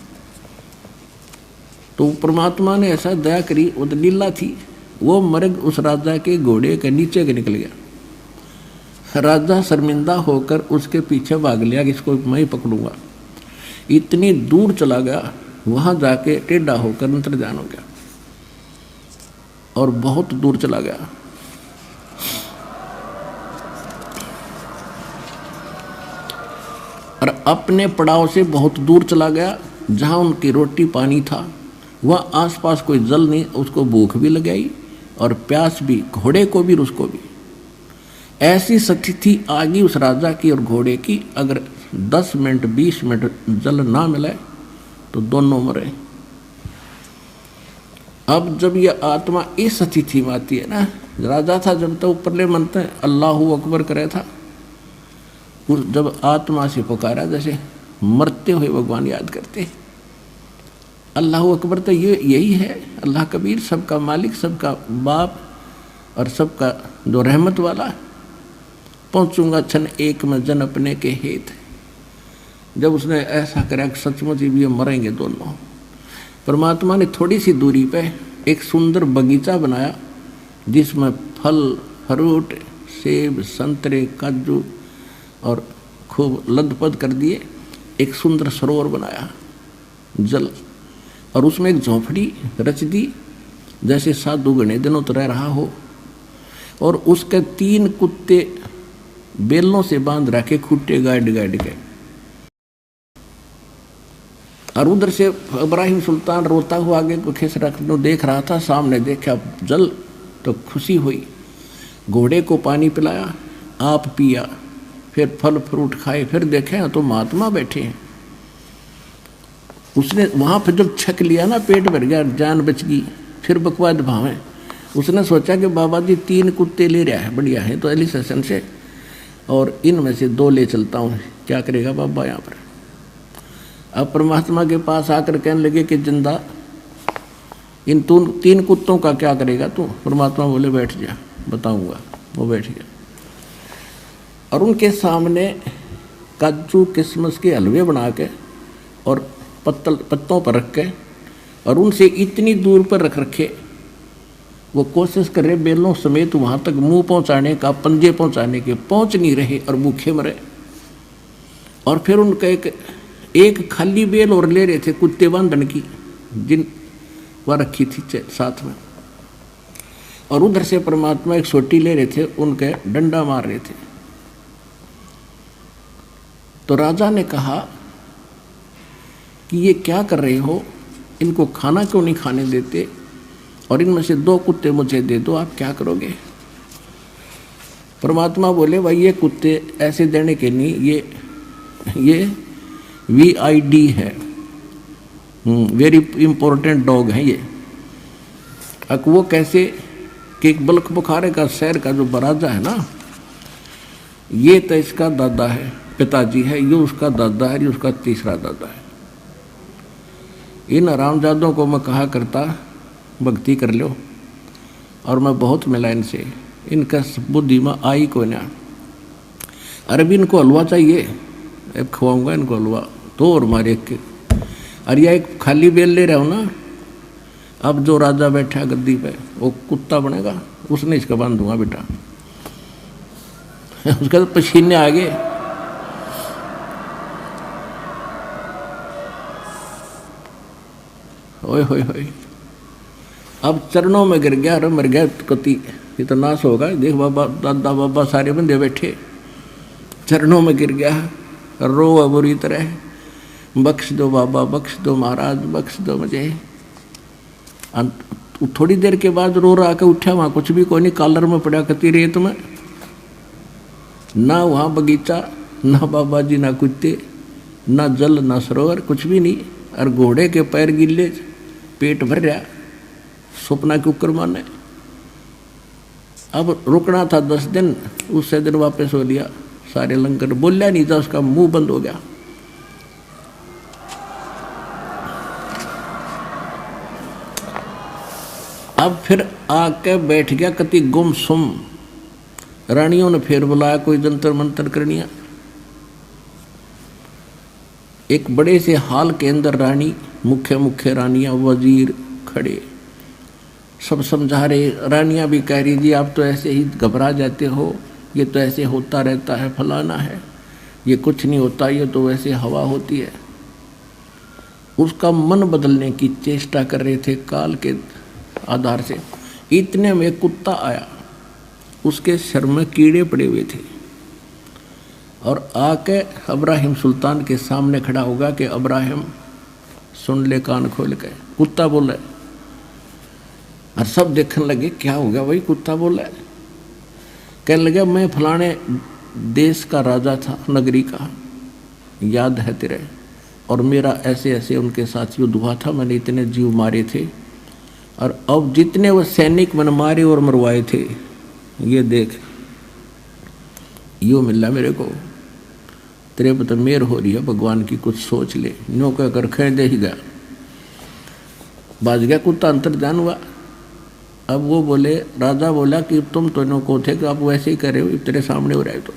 Speaker 1: तो परमात्मा ने ऐसा दया करी, वो तो लीला थी, वो मृग उस राजा के घोड़े के नीचे के निकल गया। राजा शर्मिंदा होकर उसके पीछे भाग लिया कि इसको मैं ही पकड़ूंगा। इतनी दूर चला गया, वहां जाके टेढ़ा होकर अंतर्ध्यान हो गया, और बहुत दूर चला गया। और अपने पड़ाव से बहुत दूर चला गया, जहां उनकी रोटी पानी था, वह आसपास कोई जल नहीं, उसको भूख भी लगाई और प्यास भी, घोड़े को भी उसको भी। ऐसी स्थिति आ गई उस राजा की और घोड़े की, अगर 10 मिनट 20 मिनट जल ना मिले तो दोनों मरे। अब जब यह आत्मा इस स्थिति में आती है ना, राजा था जब तो ऊपरले मनते अल्लाहू अकबर करे था, जब आत्मा से पुकारा जैसे मरते हुए भगवान याद करते, अल्लाह अकबर तो यही है, अल्लाह कबीर, सबका मालिक, सबका बाप और सबका जो रहमत वाला। पहुँचूंगा क्षण एक में जन अपने के हेत। जब उसने ऐसा करा कि सचमुच भी ये मरेंगे दोनों, परमात्मा ने थोड़ी सी दूरी पे एक सुंदर बगीचा बनाया जिसमें फल फ्रूट सेब संतरे काजू और खूब लदपद कर दिए। एक सुंदर सरोवर बनाया जल, और उसमें एक झोंपड़ी रच दी जैसे साधु घने दिनों तो रह रहा हो, और उसके 3 कुत्ते बेलों से बांध रखे खूटे गाड़ गाड़ के। और उधर से इब्राहिम सुल्तान रोता हुआ आगे को खिस रखने देख रहा था। सामने देखा जल तो खुशी हुई, घोड़े को पानी पिलाया, आप पिया, फिर फल फ्रूट खाए, फिर देखे तो महात्मा बैठे हैं। उसने वहाँ पर जब छक लिया ना, पेट भर गया, जान बच गई, फिर बकवाद भावें। उसने सोचा कि बाबा जी 3 कुत्ते ले रहा है, बढ़िया है तो अली सेशन से, और इनमें से 2 ले चलता हूँ। क्या करेगा बाबा यहाँ पर? अब परमात्मा के पास आकर कहने लगे कि जिंदा इन 3 कुत्तों का क्या करेगा तू? परमात्मा बोले बैठ जा, बताऊंगा। वो बैठ गया और उनके सामने काजू किशमिश के हलवे बना के और पत्तों पर रख के, और उनसे इतनी दूर पर रख रखे, वो कोशिश कर रहे बेलों समेत वहाँ तक मुंह पहुँचाने का, पंजे पहुँचाने के, पहुँच नहीं रहे और भूखे मरे। और फिर उनका एक खाली बेल और ले रहे थे कुत्ते बांधन की, जिन वह रखी थी साथ में, और उधर से परमात्मा एक सोटी ले रहे थे, उनके डंडा मार रहे थे। तो राजा ने कहा कि ये क्या कर रहे हो, इनको खाना क्यों नहीं खाने देते, और इनमें से 2 कुत्ते मुझे दे दो, आप क्या करोगे? परमात्मा बोले भाई ये कुत्ते ऐसे देने के नहीं, ये VID है, वेरी इंपॉर्टेंट डॉग है ये। अब वो कैसे कि एक बल्ख बुखारे का शहर का जो राजा है ना, ये तो इसका दादा है, पिताजी है, ये उसका दादा है, ये उसका तीसरा दादा है। इन हरामजादों को मैं कहा करता भक्ति कर लो, और मैं बहुत मिला इनसे, इनका बुद्धि में आई को ना। अरे भी इनको हलवा चाहिए, अब खवाऊंगा इनको हलवा, 2 और मारे के। अरे यह एक खाली बेल ले रहा हूँ ना, अब जो राजा बैठा गद्दी पे वो कुत्ता बनेगा, उसने इसका बांध दूंगा बेटा। उसका तो पसीने आ गए। ओए होए होए, अब चरणों में गिर गया, अरे मर गया कति, ये तो नाश होगा। देख बाबा दादा बाबा सारे बंदे बैठे, चरणों में गिर गया, रो बुरी तरह, बख्श दो बाबा, बख्श दो महाराज, बख्श दो मुझे। थोड़ी देर के बाद रो रहा के उठा, वहाँ कुछ भी कोई नहीं, कॉलर में पड़ा कती रेत में, ना वहाँ बगीचा, ना बाबा जी, ना कुत्ते, ना जल, ना सरोवर, कुछ भी नहीं। और घोड़े के पैर गिले, पेट भर रहा, सपना के ऊपर माने। अब रुकना था 10 दिन, उससे दिन वापस हो लिया। सारे लंगर बोलिया नहीं था, उसका मुंह बंद हो गया। अब फिर आके बैठ गया कति गुमसुम। रानियों ने फिर बुलाया, कोई जंतर मंतर करनिया। एक बड़े से हाल के अंदर रानी, मुख्य रानियां, वजीर खड़े, सब समझा रहे। रानियां भी कह रही जी आप तो ऐसे ही घबरा जाते हो, ये तो ऐसे होता रहता है, फलाना है, ये कुछ नहीं होता, ये तो वैसे हवा होती है। उसका मन बदलने की चेष्टा कर रहे थे काल के आधार से। इतने में कुत्ता आया, उसके सिर में कीड़े पड़े हुए थे, और आके इब्राहिम सुल्तान के सामने खड़ा होगा कि इब्राहिम सुन ले कान खोल के। कुत्ता बोला, और सब देखने लगे क्या हो गया भाई, कुत्ता बोला। कहने लगे मैं फलाने देश का राजा था, नगरी का, याद है तेरे, और मेरा ऐसे ऐसे उनके साथ युद्ध हुआ था, मैंने इतने जीव मारे थे, और अब जितने वो सैनिक मैंने मारे और मरवाए थे, ये देख यो मिला मेरे को, तेरे पर तो मेहर हो रही है भगवान की, कुछ सोच ले। नो कहकर खेल दे ही गया, बाज गया कुत्ता, अंतर ध्यान हुआ। अब वो बोले, राजा बोला कि तुम तो नो को थे कि आप वैसे ही कर रहे हो, तेरे सामने हो रहा है। तो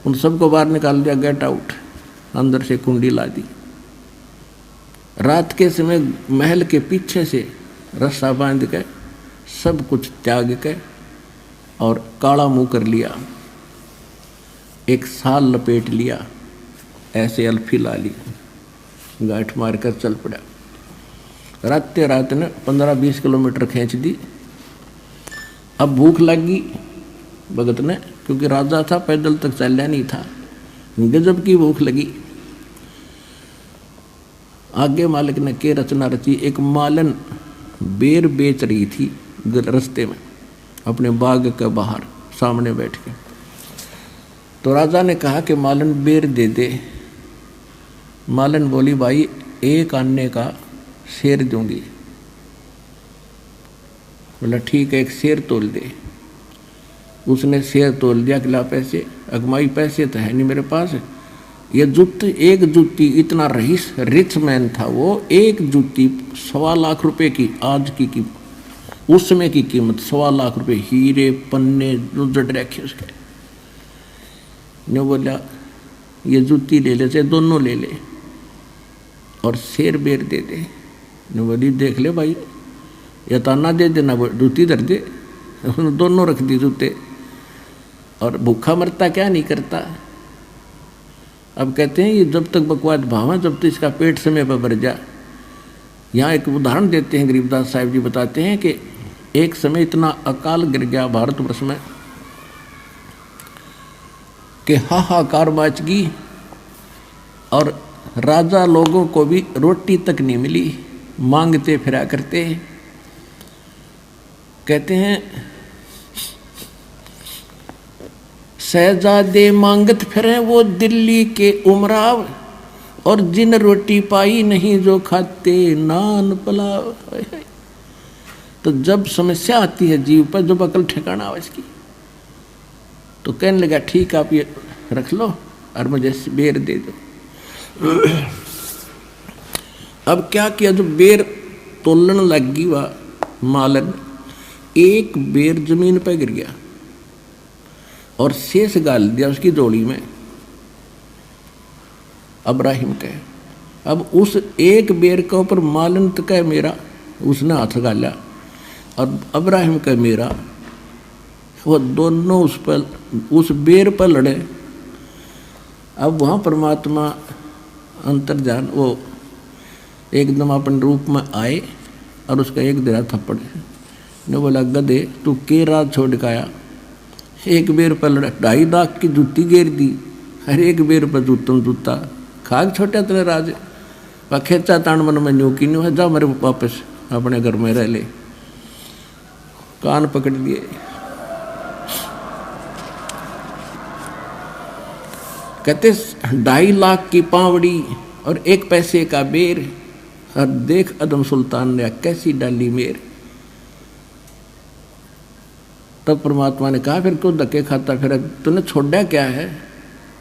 Speaker 1: उन सबको बाहर निकाल दिया, गेट आउट, अंदर से कुंडी ला दी। रात के समय महल के पीछे से रस्सा बांध के सब कुछ त्याग के और काला मुंह कर लिया, एक साल लपेट लिया, ऐसे अल्फी ला ली, गांठ मार कर चल पड़ा। रात ने 15-20 किलोमीटर खींच दी। अब भूख लगी भगत ने, क्योंकि राजा था, पैदल तक चलना नहीं था, गजब की भूख लगी। आगे मालिक ने के रचना रची, एक मालन बेर बेच रही थी रास्ते में अपने बाग के बाहर सामने बैठ के। तो राजा ने कहा कि मालन बेर दे दे। मालन बोली, भाई एक आने का शेर दूंगी। बोला ठीक है, एक शेर तोल दे। उसने शेर तोल दिया, किला पैसे, अगमाई पैसे तो है नहीं मेरे पास। ये जूती, एक जूती, इतना रिच मैन था वो, एक जूती 1.25 लाख रुपए की, आज की उस समय की कीमत 1.25 लाख रुपए, हीरे पन्ने जो जड़ रखे उसके। ने बोला ये जूती ले ले, चाहे दोनों ले ले, और शेर बेर दे दे। ने बोली देख ले भाई, या ताना दे देना, जूती धर दे। दोनों रख दी जूते, और भूखा मरता क्या नहीं करता। अब कहते हैं ये जब तक बकवास भावा, जब तक इसका पेट समय पर भर जा। यहाँ एक उदाहरण देते हैं, गरीबदास साहिब जी बताते हैं कि एक समय इतना अकाल गिर गया भारतवर्ष में कि हाहाकार मच गई, और राजा लोगों को भी रोटी तक नहीं मिली, मांगते फिरा करते। कहते हैं शहजादे मांगत फिरे वो दिल्ली के उमराव, और जिन रोटी पाई नहीं जो खाते नान पुलाव। तो जब समस्या आती है जीव पर, जब अकल ठिकाना हो इसकी, तो कहने लगा ठीक आप ये रख लो और मुझे बेर दे दो। अब क्या किया, जो बेर तोलन लगी वह मालन, एक बेर जमीन पर गिर गया और शेष गाल दिया उसकी जोड़ी में। अब्राहिम कहे, अब उस एक बेर के ऊपर मालन तक है मेरा, उसने हाथ गाला, और अब्राहिम का मेरा, वो दोनों उस बेर पर लड़े। अब वहाँ परमात्मा अंतर्जान वो एकदम अपन रूप में आए और उसका एक दिरा थप्पड़ ने बोला, गधे तू के रात छोड़ के आया, एक बेर पर लड़ा, 2.5 लाख की जूती घेर दी, हर एक बेर पर जूतम जूता खाग छोटा तेरे राज। वह खेचा तान मन में न्यू की न्यू है, जा मेरे वापस अपने घर में रह ले। कान पकड़ लिए। कहते 2.5 लाख की पावड़ी और 1 पैसे का बेर, और देख अदम सुल्तान ने कैसी डाली मेर। तब परमात्मा ने कहा, फिर क्यों धक्के खाता, फिर तूने छोड़ा क्या है,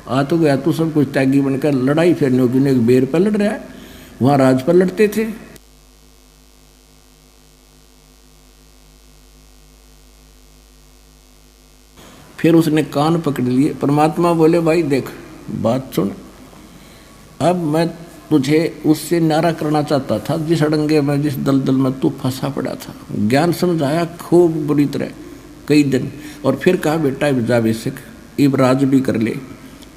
Speaker 1: आ तो गया तू सब कुछ त्यागी बनकर, लड़ाई फिर न्योगी एक बेर पर लड़ रहा है, वहां राज पर लड़ते थे। फिर उसने कान पकड़ लिए। परमात्मा बोले, भाई देख बात सुन, अब मैं तुझे उससे न्यारा करना चाहता था जिस अड़ंगे में, जिस दलदल में तू फंसा पड़ा था। ज्ञान समझाया खूब बुरी तरह कई दिन, और फिर कहा बेटा जा बेसिक इब राज भी कर ले,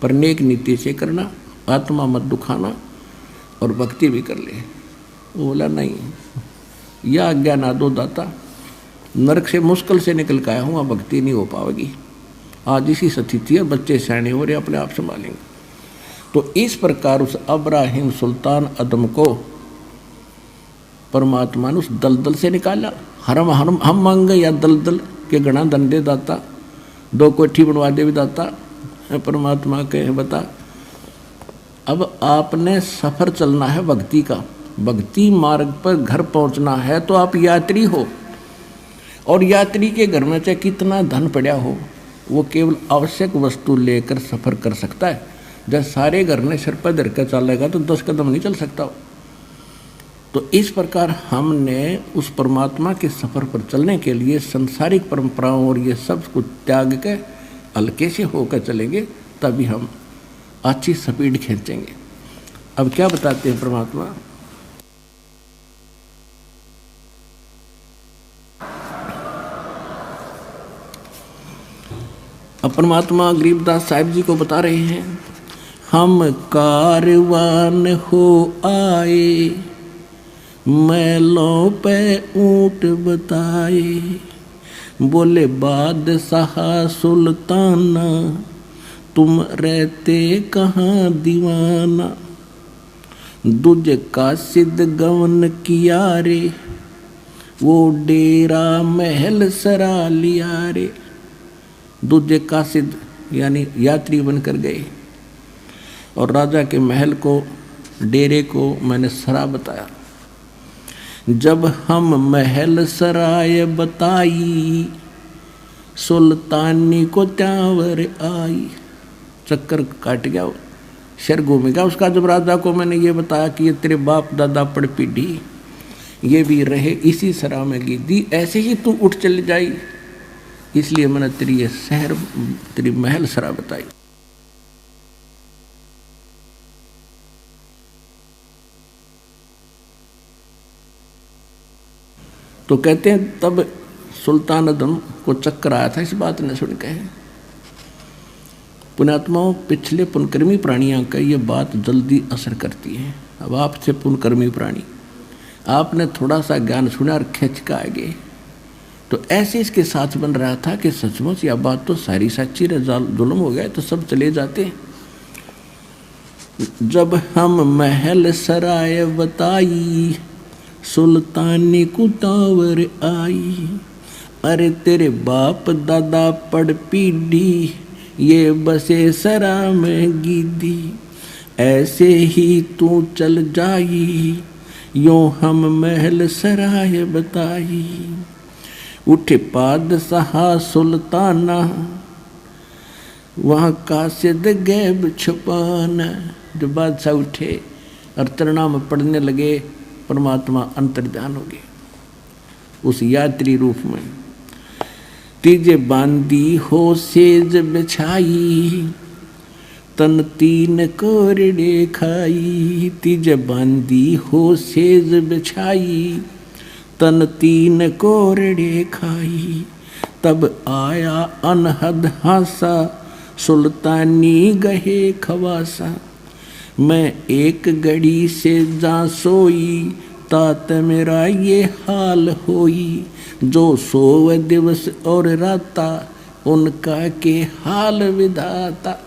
Speaker 1: पर नेक नीति से करना, आत्मा मत दुखाना, और भक्ति भी कर ले। वो बोला नहीं, यह आज्ञा ना दो दाता, नरक से मुश्किल से निकल के आया हूँ, अब भक्ति नहीं हो पाएगी। आज इसी स्थिति है, बच्चे सयाने हो रहे, अपने आप संभालेंगे। तो इस प्रकार उस अब्राहिम सुल्तान अदम को परमात्मा ने उस दलदल से निकाला। हम मांगे या दलदल के गणा धन दे दाता, 2 कोठी बनवा दे भी दाता। परमात्मा कहे बता, अब आपने सफर चलना है भक्ति का, भक्ति मार्ग पर घर पहुंचना है, तो आप यात्री हो, और यात्री के घर में चाहे कितना धन पड़ा हो, वो केवल आवश्यक वस्तु लेकर सफर कर सकता है। जब सारे घर ने सिर पर धर कर चलेगा तो 10 कदम नहीं चल सकता। तो इस प्रकार हमने उस परमात्मा के सफर पर चलने के लिए संसारिक परंपराओं और ये सब कुछ त्याग के हल्के से होकर चलेंगे, तभी हम अच्छी स्पीड खींचेंगे। अब क्या बताते हैं परमात्मा, परमात्मा गरीबदास साहिब जी को बता रहे हैं, हम कारवान हो आए, मैलों पे ऊंट बताए, बोले बादशाह सुल्ताना, तुम रहते कहाँ दीवाना, दूजे कासिद गवन किया रे, वो डेरा महल सरा लिया रे। दूजे कासिद यानी यात्री बनकर गए और राजा के महल को, डेरे को मैंने सरा बताया। जब हम महल सराय बताई, सुल्तानी को त्यावर आई। चक्कर काट गया, शर घूम गया उसका। जब राजा को मैंने ये बताया कि ये तेरे बाप दादा पड़ पीढ़ी ये भी रहे इसी सरा में गिद्दी, ऐसे ही तू उठ चली जाई, इसलिए मैंने तेरी ये शहर, तेरी महल सरा बताई। तो कहते हैं तब सुल्तान अदम को चक्कर आया था इस बात ने सुन के। पुण्यात्माओं, पिछले पुनकर्मी प्राणियों का ये बात जल्दी असर करती है। अब आप थे पुनकर्मी प्राणी, आपने थोड़ा सा ज्ञान सुना और खिंच के आ गए, तो ऐसे इसके साथ बन रहा था कि सचमुच यह बात तो सारी सच्ची है, जुल्म हो गया तो सब चले जाते। जब हम महल सराय बताई, सुल्तानी को तावर आई, अरे तेरे बाप दादा पड़ पीढ़ी, ये बसे सरा में गिद्दी, ऐसे ही तू चल जाई, यूं हम महल सराय बताई। उठे बादशाह सुल्ताना, वहाँ कासिद गैब छुपाना। जब बादशाह उठे और चरणां में पढ़ने लगे, परमात्मा अंतर्ध्यान हो गए उस यात्री रूप में। तीजे बांदी हो सेज बिछाई, तन तीन कोरड़े खाई। तीजे बांदी हो सेज बिछाई, तन तीन कोरड़े खाई। तब आया अनहद हासा, सुल्तानी गहे खवासा। मैं एक घड़ी से जा सोई, तात मेरा ये हाल होई। जो सोवे दिवस और राता, उनका के हाल विधाता।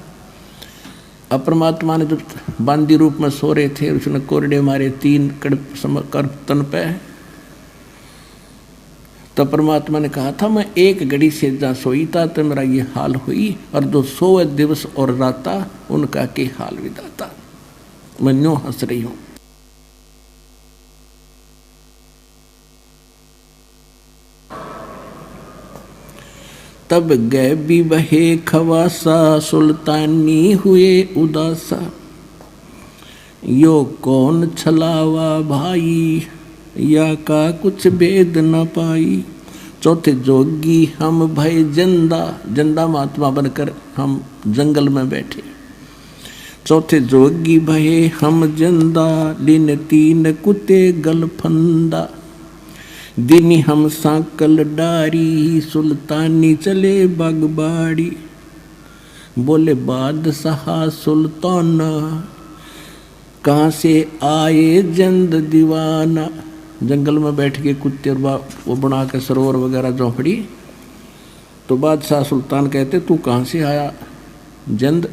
Speaker 1: अब परमात्मा ने जब बांदी रूप में सो रहे थे, उसने कोरडे मारे 3 कर तन पे, तब परमात्मा ने कहा था मैं एक घड़ी से जा सोई था तो मेरा ये हाल हुई, और जो सोए दिवस और राता, उनका के हाल विधाता। मैं न्यों हंस रही हूं। तब गए भी बहे खवासा, सुल्तानी हुए उदासा। यो कौन छलावा भाई, या का कुछ भेद न पाई। चौथे जोगी हम भय जिंदा, जिंदा महात्मा बनकर हम जंगल में बैठे। चौथे जोगी भये हम जिंदा, दिन 3 कुत्ते गलफंदा। दिन हम सांकल डारी, सुल्तानी चले बागबाड़ी। बोले बादशाह सुल्ताना, कहाँ से आए जंद दीवाना। जंगल में बैठ के कुत्ते वो बना के सरोवर वगैरह झोंपड़ी। तो बादशाह सुल्तान कहते तू कहाँ से आया जंद।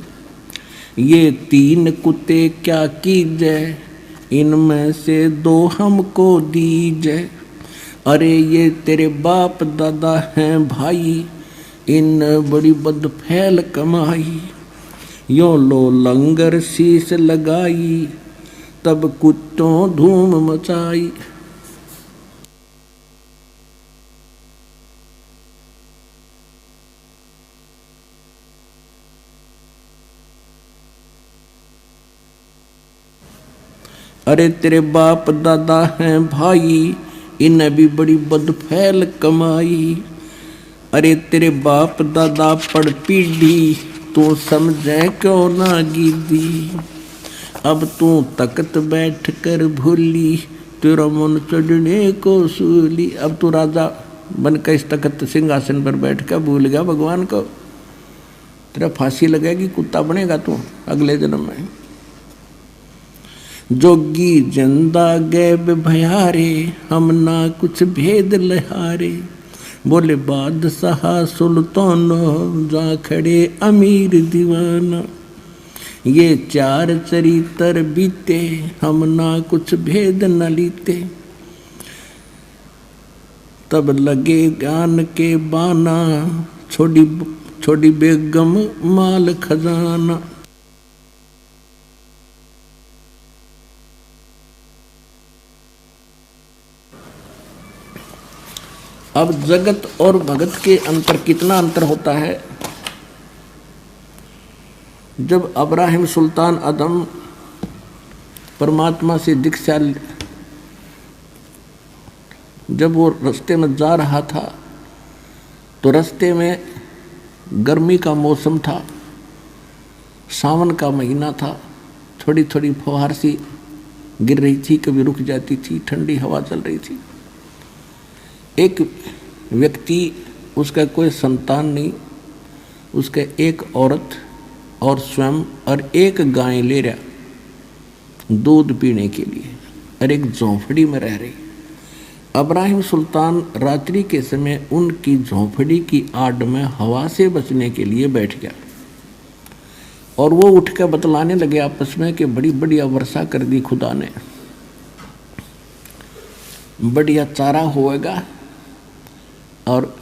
Speaker 1: ये 3 कुत्ते क्या कीजे, इनमें से 2 हमको दीजे। अरे ये तेरे बाप दादा हैं भाई, इन बड़ी बद फैल कमाई। यो लो लंगर शीश लगाई, तब कुत्तों धूम मचाई। अरे तेरे बाप दादा हैं भाई, इन्हें भी बड़ी बदफैल कमाई। अरे तेरे बाप दादा पड़ पीढ़ी, तू समझे क्यों ना गिद्दी। अब तू तख्त बैठ कर भूली, तेरा मन चढ़ने को सूली। अब तू राजा बनकर इस तख्त सिंहासन पर बैठ कर भूल गया भगवान को। तेरा फांसी लगेगी, कुत्ता बनेगा तू अगले जन्म में। जोगी जिंदा गैब भयारे, हम ना कुछ भेद लहारे। बोले बादशाह सुल्तान, जा खड़े अमीर दीवाना। ये चार चरित्र बीते, हम ना कुछ भेद न लीते। तब लगे ज्ञान के बाना, छोड़ी बेगम माल खजाना। अब जगत और भगत के अंतर कितना अंतर होता है। जब अब्राहिम सुल्तान अदम परमात्मा से दीक्षा, जब वो रास्ते में जा रहा था तो रास्ते में गर्मी का मौसम था, सावन का महीना था, थोड़ी थोड़ी फुहार सी गिर रही थी, कभी रुक जाती थी, ठंडी हवा चल रही थी। एक व्यक्ति, उसका कोई संतान नहीं, उसके एक औरत और स्वयं और एक गाय ले रहा दूध पीने के लिए, और एक झोंपड़ी में रह रही। अब्राहिम सुल्तान रात्रि के समय उनकी झोंपड़ी की आड़ में हवा से बचने के लिए बैठ गया, और वो उठ कर बतलाने लगे आपस में कि बड़ी बढ़िया वर्षा कर दी खुदा ने, बढ़िया चारा होएगा और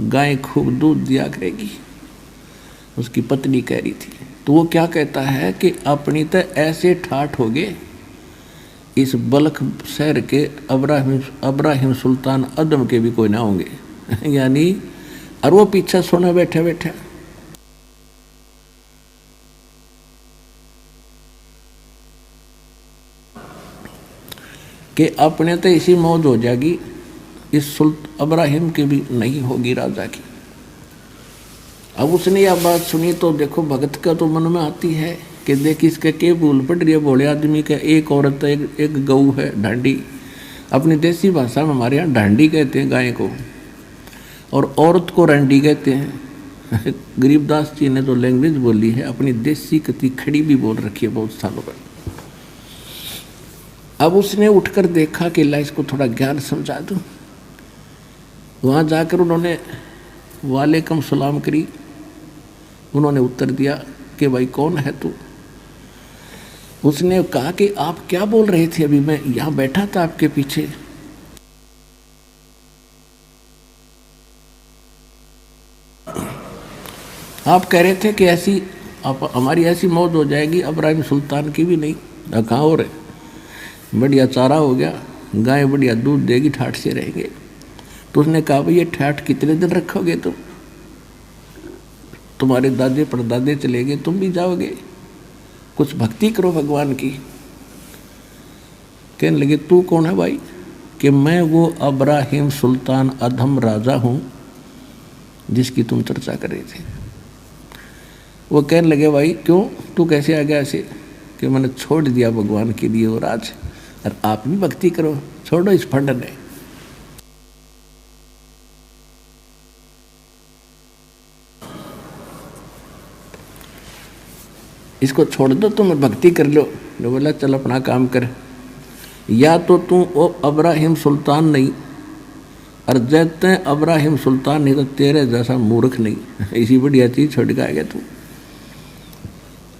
Speaker 1: गाय खूब दूध दिया करेगी। उसकी पत्नी कह रही थी। तो वो क्या कहता है कि अपनी तो ऐसे ठाठ हो गए, इस बल्ख शहर के अब्राहिम सुल्तान अदम के भी कोई ना होंगे। यानी और वो पीछे सोना बैठे बैठे। कि अपने तो इसी मौज हो जाएगी, इस अब्राहिम की भी नहीं होगी राजा की। अब उसने यह बात सुनी तो देखो भगत का तो मन में आती है कि देख इसके के भूल पड़ रही है भोले आदमी का। एक औरत है, एक गऊ है ढांडी, अपनी देसी भाषा में हमारे यहाँ ढांडी कहते हैं गाय को, और औरत को रंडी कहते हैं। गरीबदास जी ने तो लैंग्वेज बोली है अपनी देसी कति खड़ी भी बोल रखी है बहुत सालों पर। अब उसने उठकर देखा कि ला इसको थोड़ा ज्ञान समझा दूं। वहाँ जाकर उन्होंने वालेकुम सलाम करी। उन्होंने उत्तर दिया कि भाई कौन है तू। उसने कहा कि आप क्या बोल रहे थे, अभी मैं यहाँ बैठा था आपके पीछे। आप कह रहे थे कि ऐसी हमारी ऐसी मौत हो जाएगी, अब्राहिम सुल्तान की भी नहीं। कहाँ हो रहे, बढ़िया चारा हो गया, गाय बढ़िया दूध देगी, ठाठ से रहेंगे। तो उसने कहा भाई ये ठाठ कितने दिन रखोगे तुम, तुम्हारे दादे परदादे चले गए, तुम भी जाओगे, कुछ भक्ति करो भगवान की। कहने लगे तू कौन है भाई? कि मैं वो अब्राहिम सुल्तान अदम राजा हूँ जिसकी तुम चर्चा कर रहे थे। वो कहने लगे भाई क्यों, तू कैसे आ गया ऐसे? कि मैंने छोड़ दिया भगवान के लिए वो राज, और आप भी भक्ति करो, छोड़ो इस फंड ने। इसको छोड़ दो, तुम भक्ति कर लो। ने बोला चल अपना काम कर, या तो तू वो अब्राहिम सुल्तान नहीं, और जैसे अब्राहिम सुल्तान नहीं तो तेरे जैसा मूर्ख नहीं। इसी बढ़िया चीज छोड़ के आ गया तू।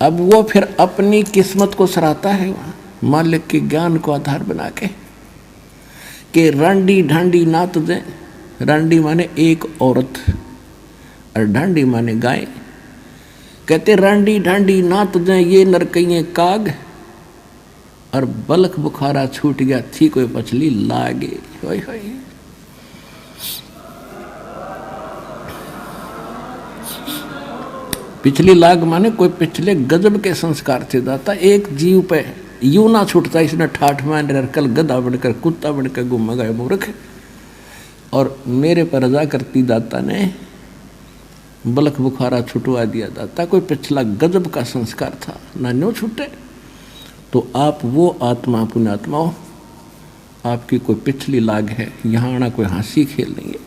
Speaker 1: अब वो फिर अपनी किस्मत को सराहता है वहाँ मालिक के ज्ञान को आधार बना के कि रांडी ढांडी नात दे। रांडी माने एक औरत और ढांडी माने गाय। कहते रांडी ढांडी नात दे ये नरकइये काग, और बलख बुखारा छूट गया थी कोई पछली लागे। होय होय। पिछली लाग माने कोई पिछले गजब के संस्कार थे दाता। एक जीव पे यूं ना छूटता, इसने ठाठ मान रहा, कल गधा बनकर कुत्ता बनकर घूम गए मूर्ख। और मेरे पर रजा करती दाता ने बलख बुखारा छुटवा दिया दाता। कोई पिछला गजब का संस्कार था ना, न्यों छूटे। तो आप वो आत्मा पुण्यात्मा हो, आपकी कोई पिछली लाग है, यहाँ आना कोई हंसी खेल नहीं है।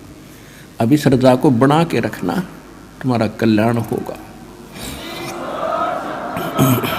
Speaker 1: अब इस रजा को बना के रखना, तुम्हारा कल्याण होगा। है।